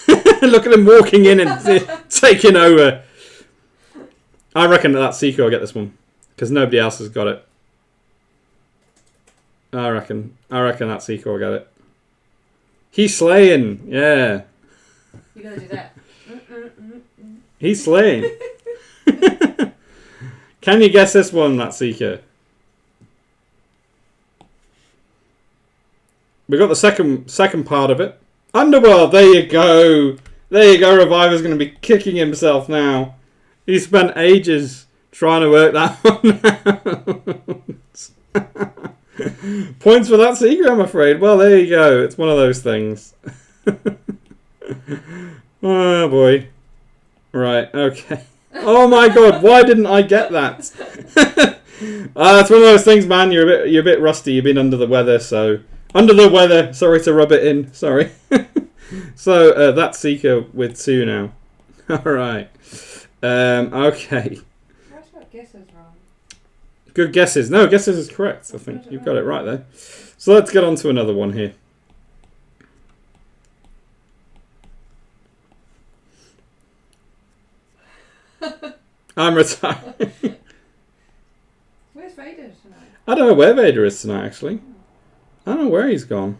Look at him walking in and taking over. I reckon that seeker will get this one. Because nobody else has got it. I reckon that seeker will get it. He's slaying. Yeah. You gotta do that. He's slaying. Can you guess this one, that seeker? We got the second part of it. Underworld. There you go. There you go. Reviver's going to be kicking himself now. He spent ages trying to work that one out. Points for that seeker, I'm afraid. Well, there you go. It's one of those things. Oh boy. Right. Okay. Oh my god. Why didn't I get that? It's one of those things, man. You're a bit rusty. You've been under the weather, so. Under the weather. Sorry to rub it in. Sorry. So, that seeker with 2 now. Alright. Okay. What's about guesses wrong? Good guesses. No, guesses is correct. I think you've got it right there. So let's get on to another one here. I'm retired. Where's Vader tonight? I don't know where Vader is tonight, actually. I don't know where he's gone.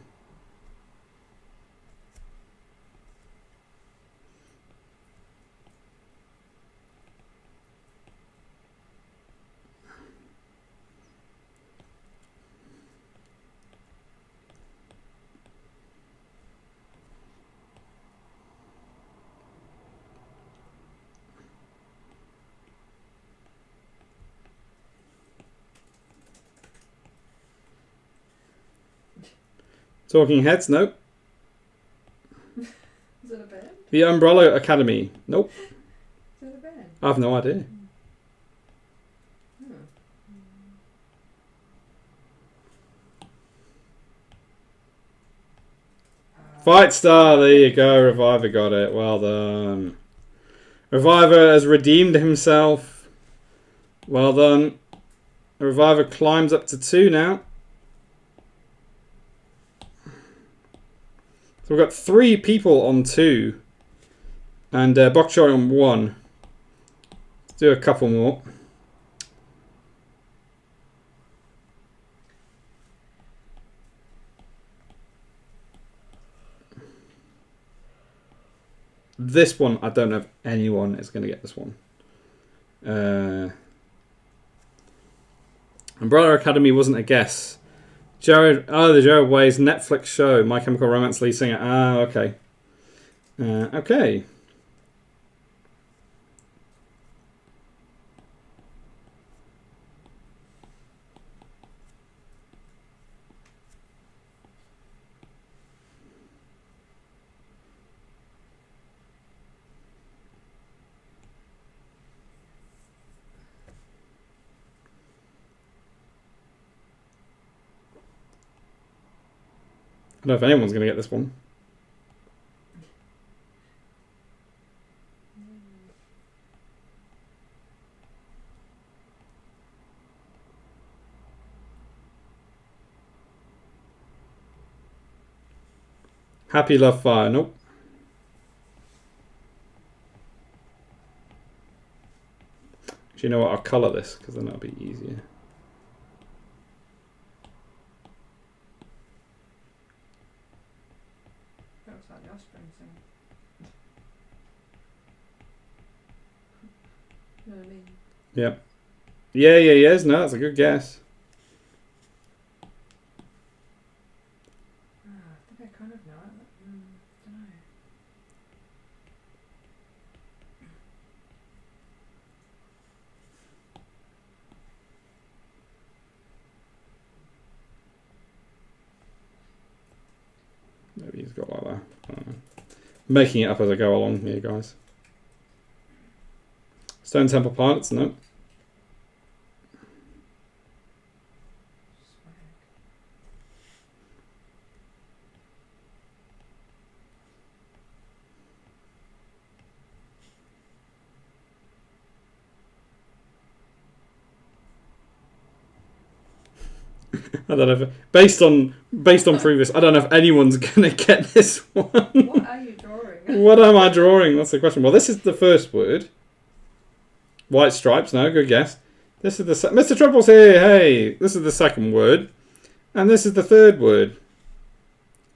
Talking Heads? Nope. Is it a band? The Umbrella Academy? Nope. Is it a band? I have no idea. Fight Star, there you go. Reviver got it. Well done. Reviver has redeemed himself. Well done. Reviver climbs up to 2 now. So we've got 3 people on 2. And Bok Choy on 1. Let's do a couple more. This one, I don't know if anyone is going to get this one. Umbrella Academy wasn't a guess. Jared, the Jared Ways Netflix show, My Chemical Romance lead singer. Ah, okay. Okay. I don't know if anyone's going to get this one. Happy Love Fire. Nope. Do you know what? I'll colour this because then that'll be easier. You know what I mean? Yep. Yeah. No, that's a good guess. I think I kind of know it. Don't know. Maybe he's got like that. I don't know. Making it up as I go along here, guys. Stone Temple Pilots, no. I don't know if based on previous. I don't know if anyone's gonna get this one. What are you drawing? What am I drawing? That's the question. Well, this is the first word. White stripes. No, good guess. This is the Mr. Trouble's here. Hey, this is the second word, and this is the third word.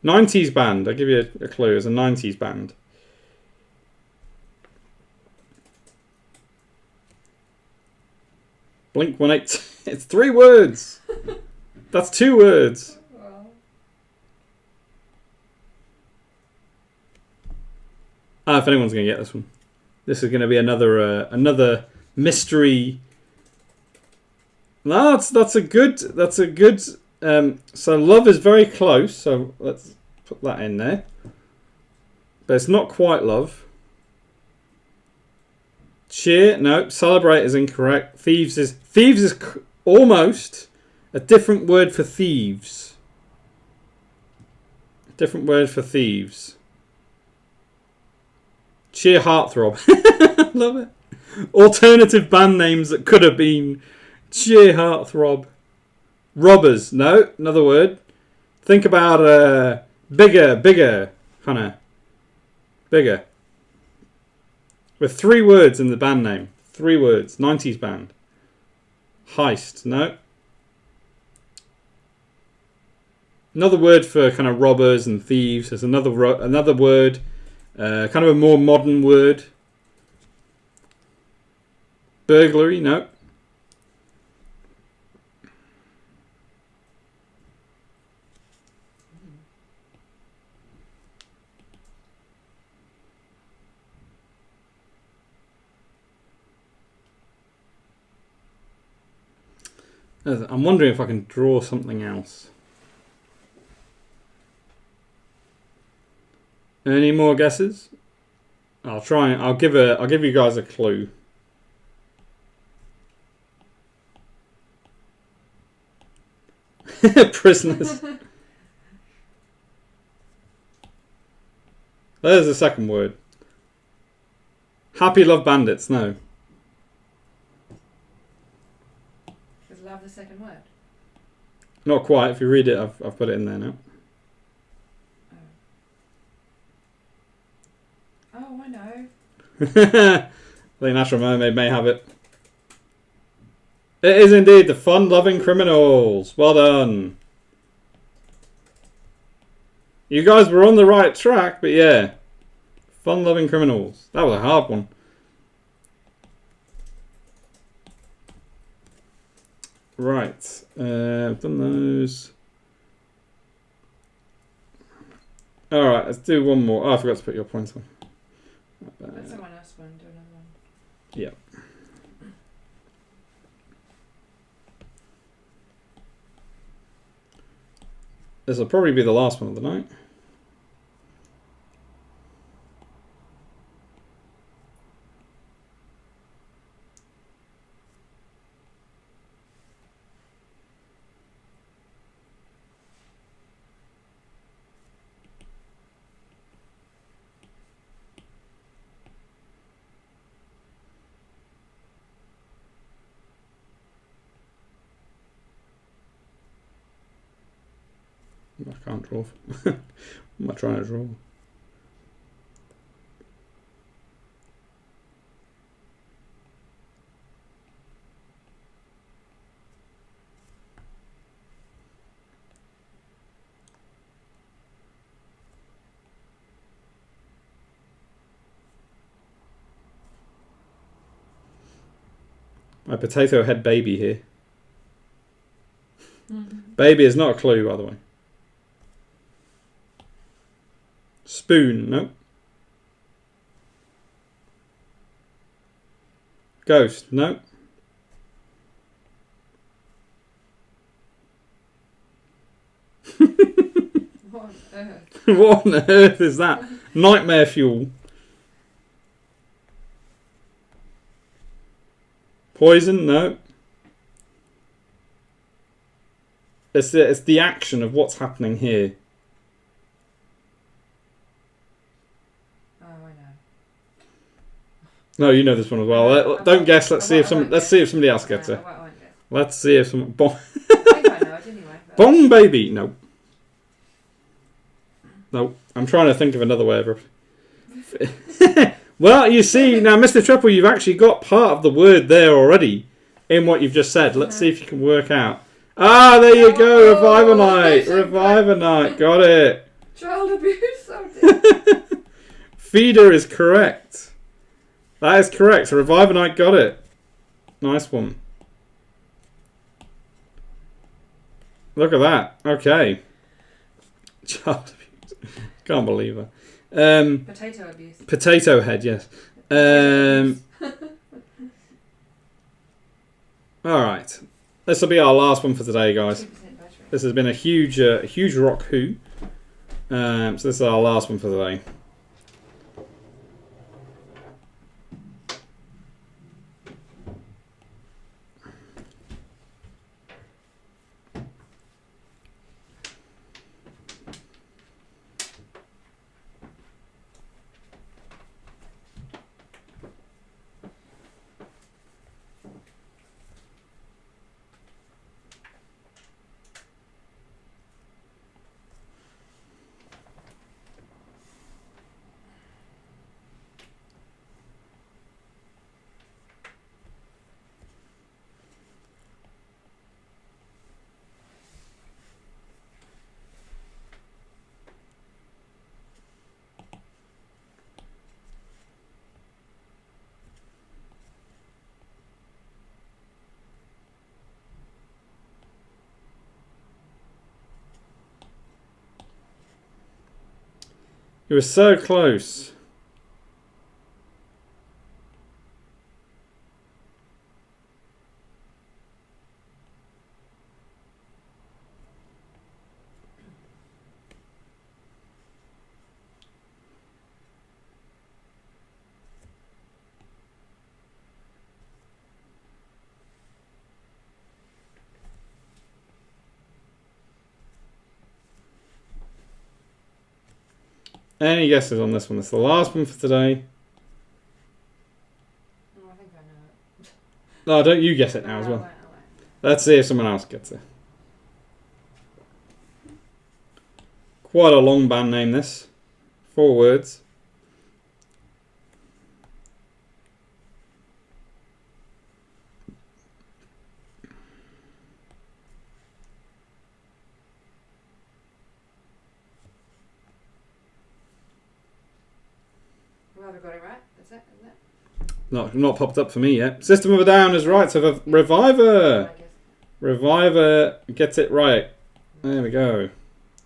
90s band. I'll give you a clue. It's a 90s band. Blink 182. It's 3 words. That's 2 words. If anyone's going to get this one, this is going to be another mystery. No, that's a good. So love is very close. So let's put that in there. But it's not quite love. Cheer, no. Celebrate is incorrect. Thieves is almost a different word for thieves. Different word for thieves. Cheer, heartthrob. Love it. Alternative band names that could have been cheer, heartthrob. Robbers, no. Another word. Think about bigger, Hannah. Bigger. With 3 words in the band name. 3 words. 90s band. Heist. No. Another word for kind of robbers and thieves. There's another word. Kind of a more modern word. Burglary. No. I'm wondering if I can draw something else. Any more guesses? I'll try. I'll give you guys a clue. Prisoners. There's the second word. Happy Love Bandits. No. Is love the second word? Not quite. If you read it, I've put it in there now. Oh, I know. I think Natural Mermaid may have it. It is indeed the Fun-Loving Criminals. Well done. You guys were on the right track, but yeah. Fun-Loving Criminals. That was a hard one. Right. I've done those. Alright, let's do one more. Oh, I forgot to put your points on. Let someone else do another one. Yeah. This will probably be the last one of the night. I can't draw. What am I trying to draw? My potato head baby here. Baby is not a clue, by the way. Spoon, no. Ghost, no. What on earth? What on earth is that? Nightmare fuel. Poison, no. It's the action of what's happening here. No, you know this one as well. Don't guess. Let's see if somebody else gets it. Let's see if some. I think I know it anyway. Bong baby. No. No. I'm trying to think of another way of it. Well, you see, now, Mr. Triple, you've actually got part of the word there already in what you've just said. Let's see if you can work out. Ah, there you go. Revive-a-night. Revive-a-night. Got it. Child abuse. Oh dear. Feeder is correct. That is correct. So Revive-a-night got it. Nice one. Look at that. Okay. Child abuse. Can't believe her. Potato abuse. Potato head, yes. Alright. This will be our last one for today, guys. This has been a huge rock who. So this is our last one for today. You were so close. Any guesses on this one? It's the last one for today. Oh, I think I know it. No, don't you guess it now as well. I won't. Let's see if someone else gets it. Quite a long band name, this. 4 words. Well, have I got it right? Is it? Not popped up for me yet. System of a Down is right. So Reviver. Reviver gets it right. There we go.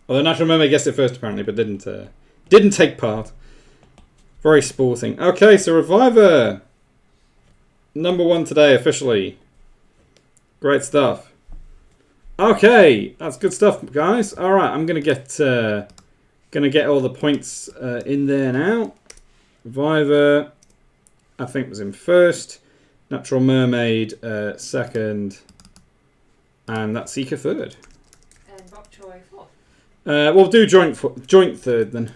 Although Natural Mermaid guessed it first apparently, but didn't take part. Very sporting. Okay, so Reviver. Number 1 today officially. Great stuff. Okay, that's good stuff, guys. All right, I'm gonna get all the points in there now. Reviver, I think, was in first. Natural Mermaid second, and that's Seeker third. And Bok Choy fourth. We'll do joint third then.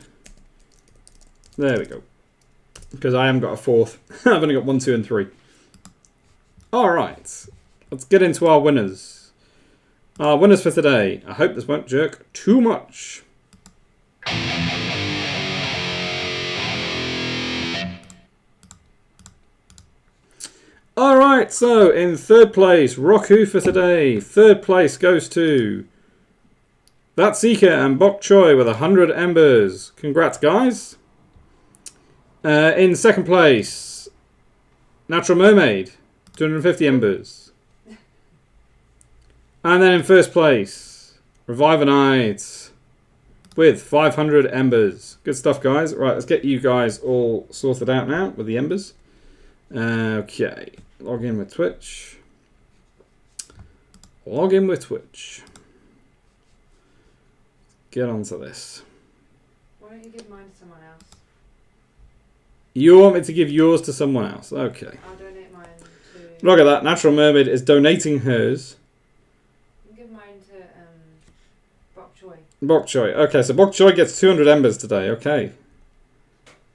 There we go. Because I haven't got a fourth. I've only got 1, 2, and 3. All right, let's get into our winners. Our winners for today. I hope this won't jerk too much. Alright, so in third place, Roku for today. Third place goes to That Seeker and Bok Choy with 100 embers. Congrats, guys. In second place, Natural Mermaid, 250 embers. And then in first place, Revive-a-Night with 500 embers. Good stuff, guys. Right, let's get you guys all sorted out now with the embers. Okay, log in with Twitch. Log in with Twitch. Get onto this. Why don't you give mine to someone else? You want me to give yours to someone else? Okay. I'll donate mine to... Look at that. Natural Mermaid is donating hers. You can give mine to Bok Choy. Bok Choy. Okay, so Bok Choy gets 200 embers today. Okay.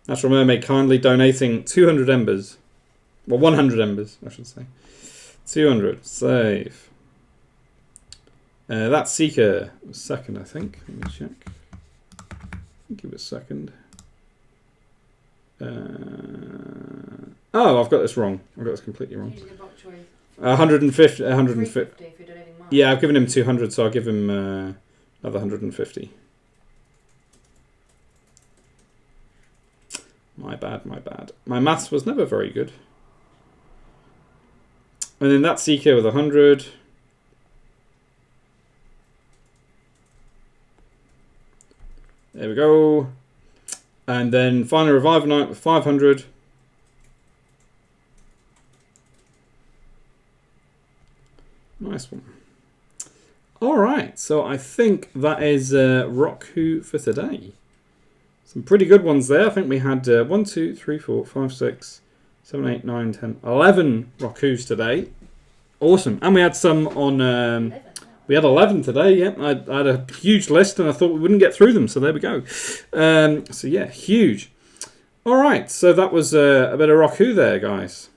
Natural Mermaid kindly donating 200 embers. Well, 100 embers, I should say. 200. Save. That Seeker was second, I think. Let me check. I think it was second. Oh, I've got this wrong. I've got this completely wrong. 150. 150. If you're donating more. Yeah, I've given him 200, so I'll give him another 150. My bad, my bad. My maths was never very good. And then that Seeker with 100. There we go. And then Final Revive Night with 500. Nice one. Alright, so I think that is Rock Who for today. Some pretty good ones there. I think we had 1, 2, 3, 4, 5, 6, 7, 8, 9, 10, 11 Rock Who's today. Awesome. And we had some on... we had 11 today, yeah. I had a huge list and I thought we wouldn't get through them, so there we go. So yeah, huge. Alright, so that was a bit of Rock Who there, guys.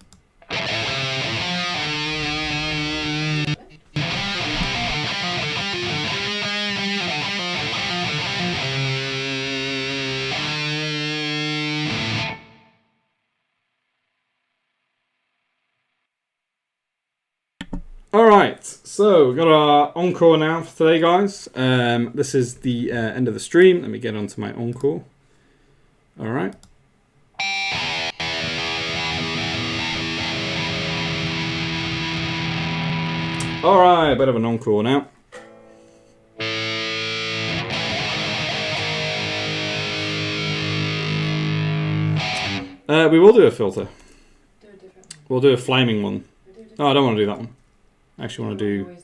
Alright, so we've got our encore now for today, guys. This is the end of the stream. Let me get onto my encore. Alright. Alright, a bit of an encore now. We will do a filter. Do a different one. We'll do a flaming one. Oh, I don't want to do that one. I actually want to do... I'm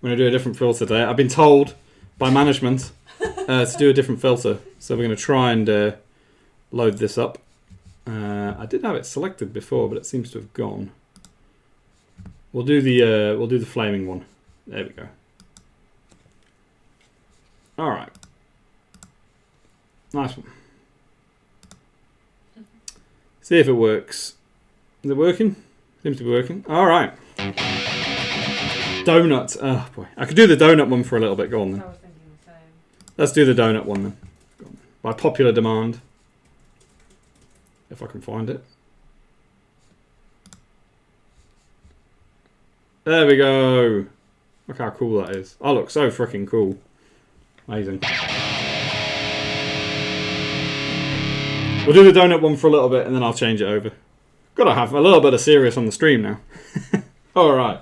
going to do a different filter today. I've been told by management to do a different filter. So we're going to try and load this up. I did have it selected before, but it seems to have gone. We'll do the flaming one. There we go. All right. Nice one. See if it works. Is it working? Seems to be working. All right. Donut. Oh boy, I could do the donut one for a little bit. Go on then. I was thinking the same. Let's do the donut one then. Go on. By popular demand, if I can find it. There we go. Look how cool that is. Oh, look, so freaking cool. Amazing. We'll do the donut one for a little bit and then I'll change it over. Gotta have a little bit of serious on the stream now. Alright.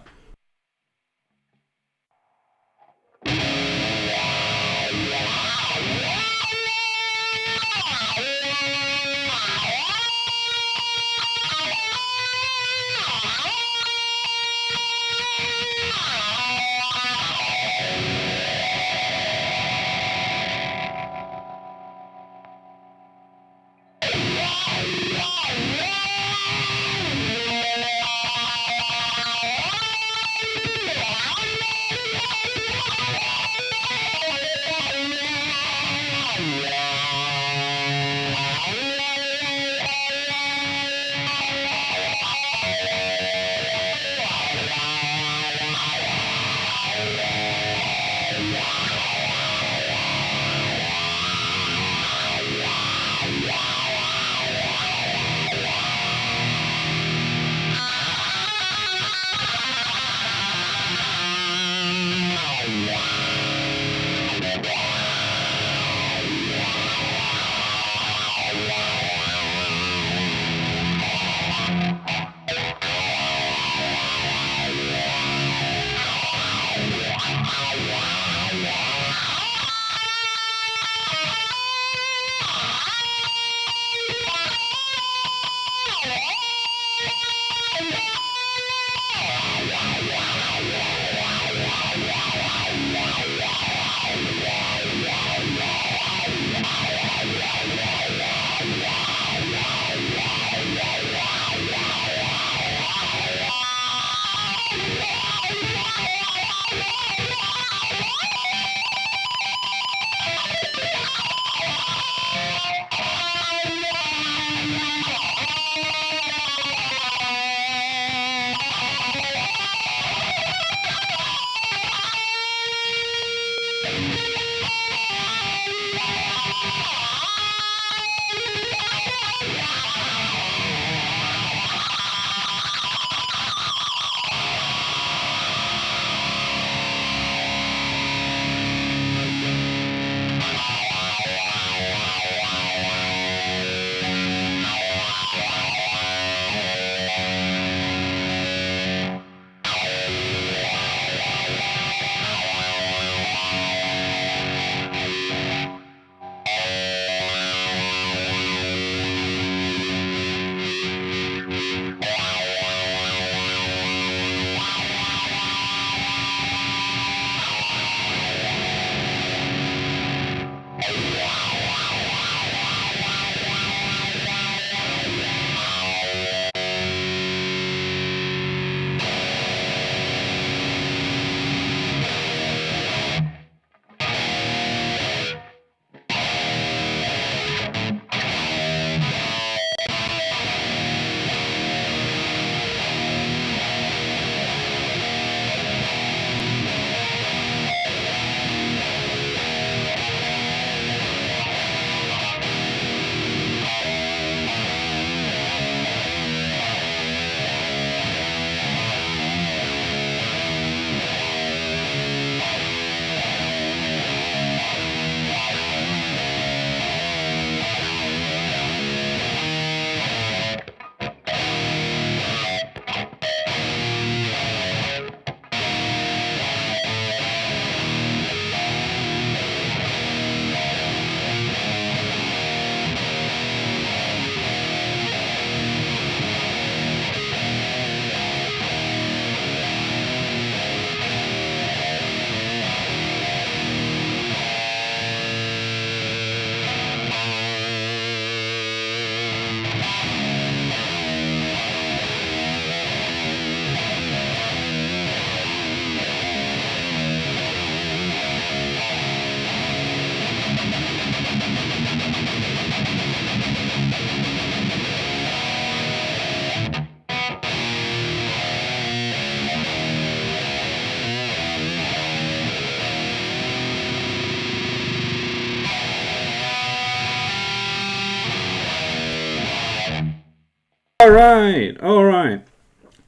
right. All right.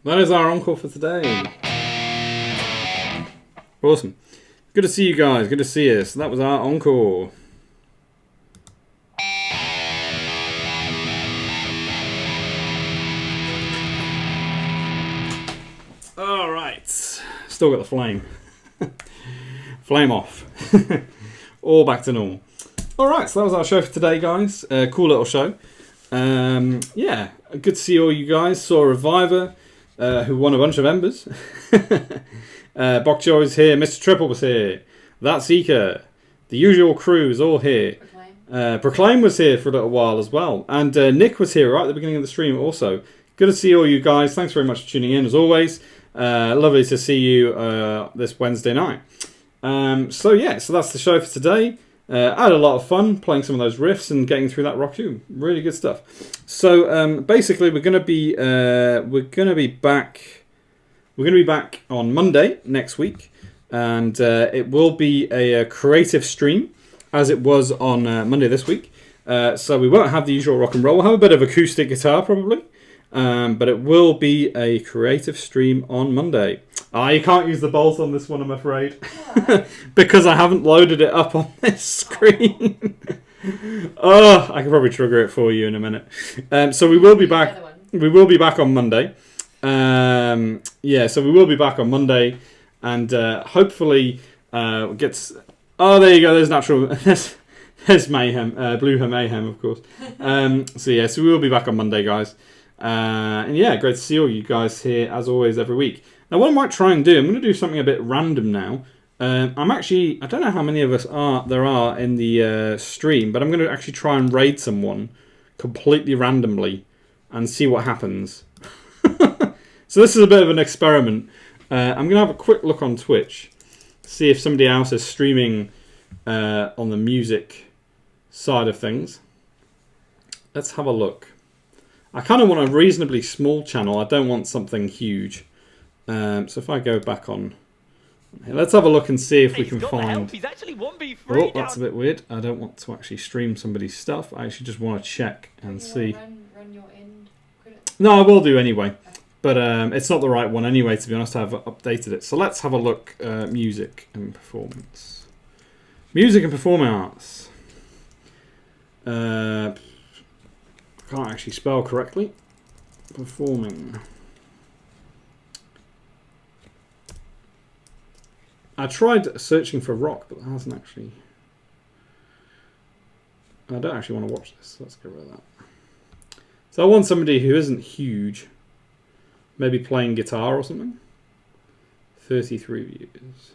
That is our encore for today. Awesome. Good to see you guys. Good to see you. So that was our encore. All right. Still got the flame. Flame off. All back to normal. All right. So that was our show for today, guys. Cool little show. Yeah. Good to see all you guys. Saw Reviver, who won a bunch of embers. Bokjoy is here. Mr. Triple was here. That Seeker. The usual crew is all here. Proclaim was here for a little while as well. And Nick was here right at the beginning of the stream also. Good to see all you guys. Thanks very much for tuning in as always. Lovely to see you this Wednesday night. So that's the show for today. I had a lot of fun playing some of those riffs and getting through that rock too. Really good stuff. So basically, we're gonna be back. We're gonna be back on Monday next week, and it will be a creative stream as it was on Monday this week. So we won't have the usual rock and roll. We'll have a bit of acoustic guitar probably, but it will be a creative stream on Monday. You can't use the bolt on this one, I'm afraid, because I haven't loaded it up on this screen. I can probably trigger it for you in a minute. So we will be back. We will be back on Monday. So we will be back on Monday, and hopefully gets. Oh, there you go. There's natural. There's mayhem. Blue mayhem, of course. So we will be back on Monday, guys. And yeah, great to see all you guys here as always every week. Now, what I might try and do, I'm going to do something a bit random now. I don't know how many of us there are in the stream, but I'm going to actually try and raid someone completely randomly and see what happens. So this is a bit of an experiment. I'm going to have a quick look on Twitch, see if somebody else is streaming on the music side of things. Let's have a look. I kind of want a reasonably small channel. I don't want something huge. So if I go back on here, let's have a look and see if we can find. Oh, that's a bit weird. I don't want to actually stream somebody's stuff. I actually just want to check and see. Run your end credits? No, I will do anyway. But it's not the right one anyway, to be honest. I've updated it. So let's have a look. Music and performance. Music and performing arts. I can't actually spell correctly. Performing. I tried searching for rock, but it hasn't actually. I don't actually want to watch this. Let's get rid of that. So I want somebody who isn't huge. Maybe playing guitar or something. 33 views.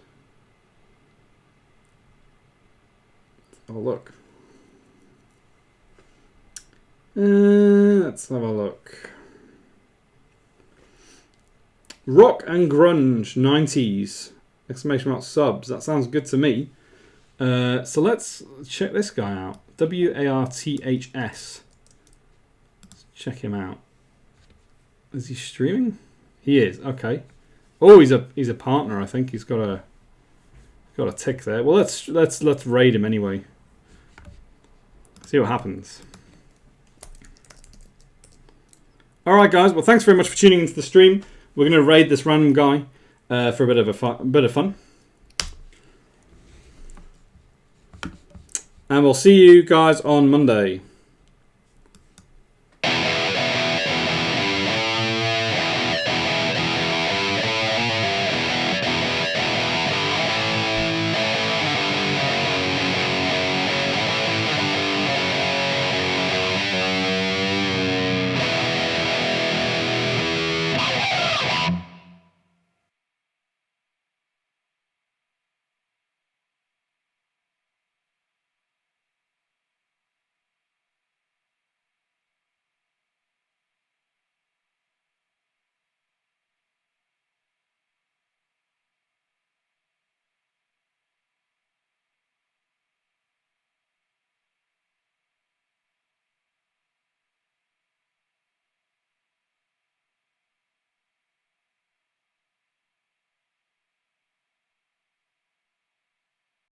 Oh, look. Let's have a look. Rock and grunge 90s. Exclamation mark subs. That sounds good to me. So let's check this guy out. WARTHS. Let's check him out. Is he streaming? He is. Okay. Oh, he's a partner. I think he's got a tick there. Well, let's raid him anyway. See what happens. All right, guys. Well, thanks very much for tuning into the stream. We're going to raid this random guy for a bit of fun. And we'll see you guys on Monday.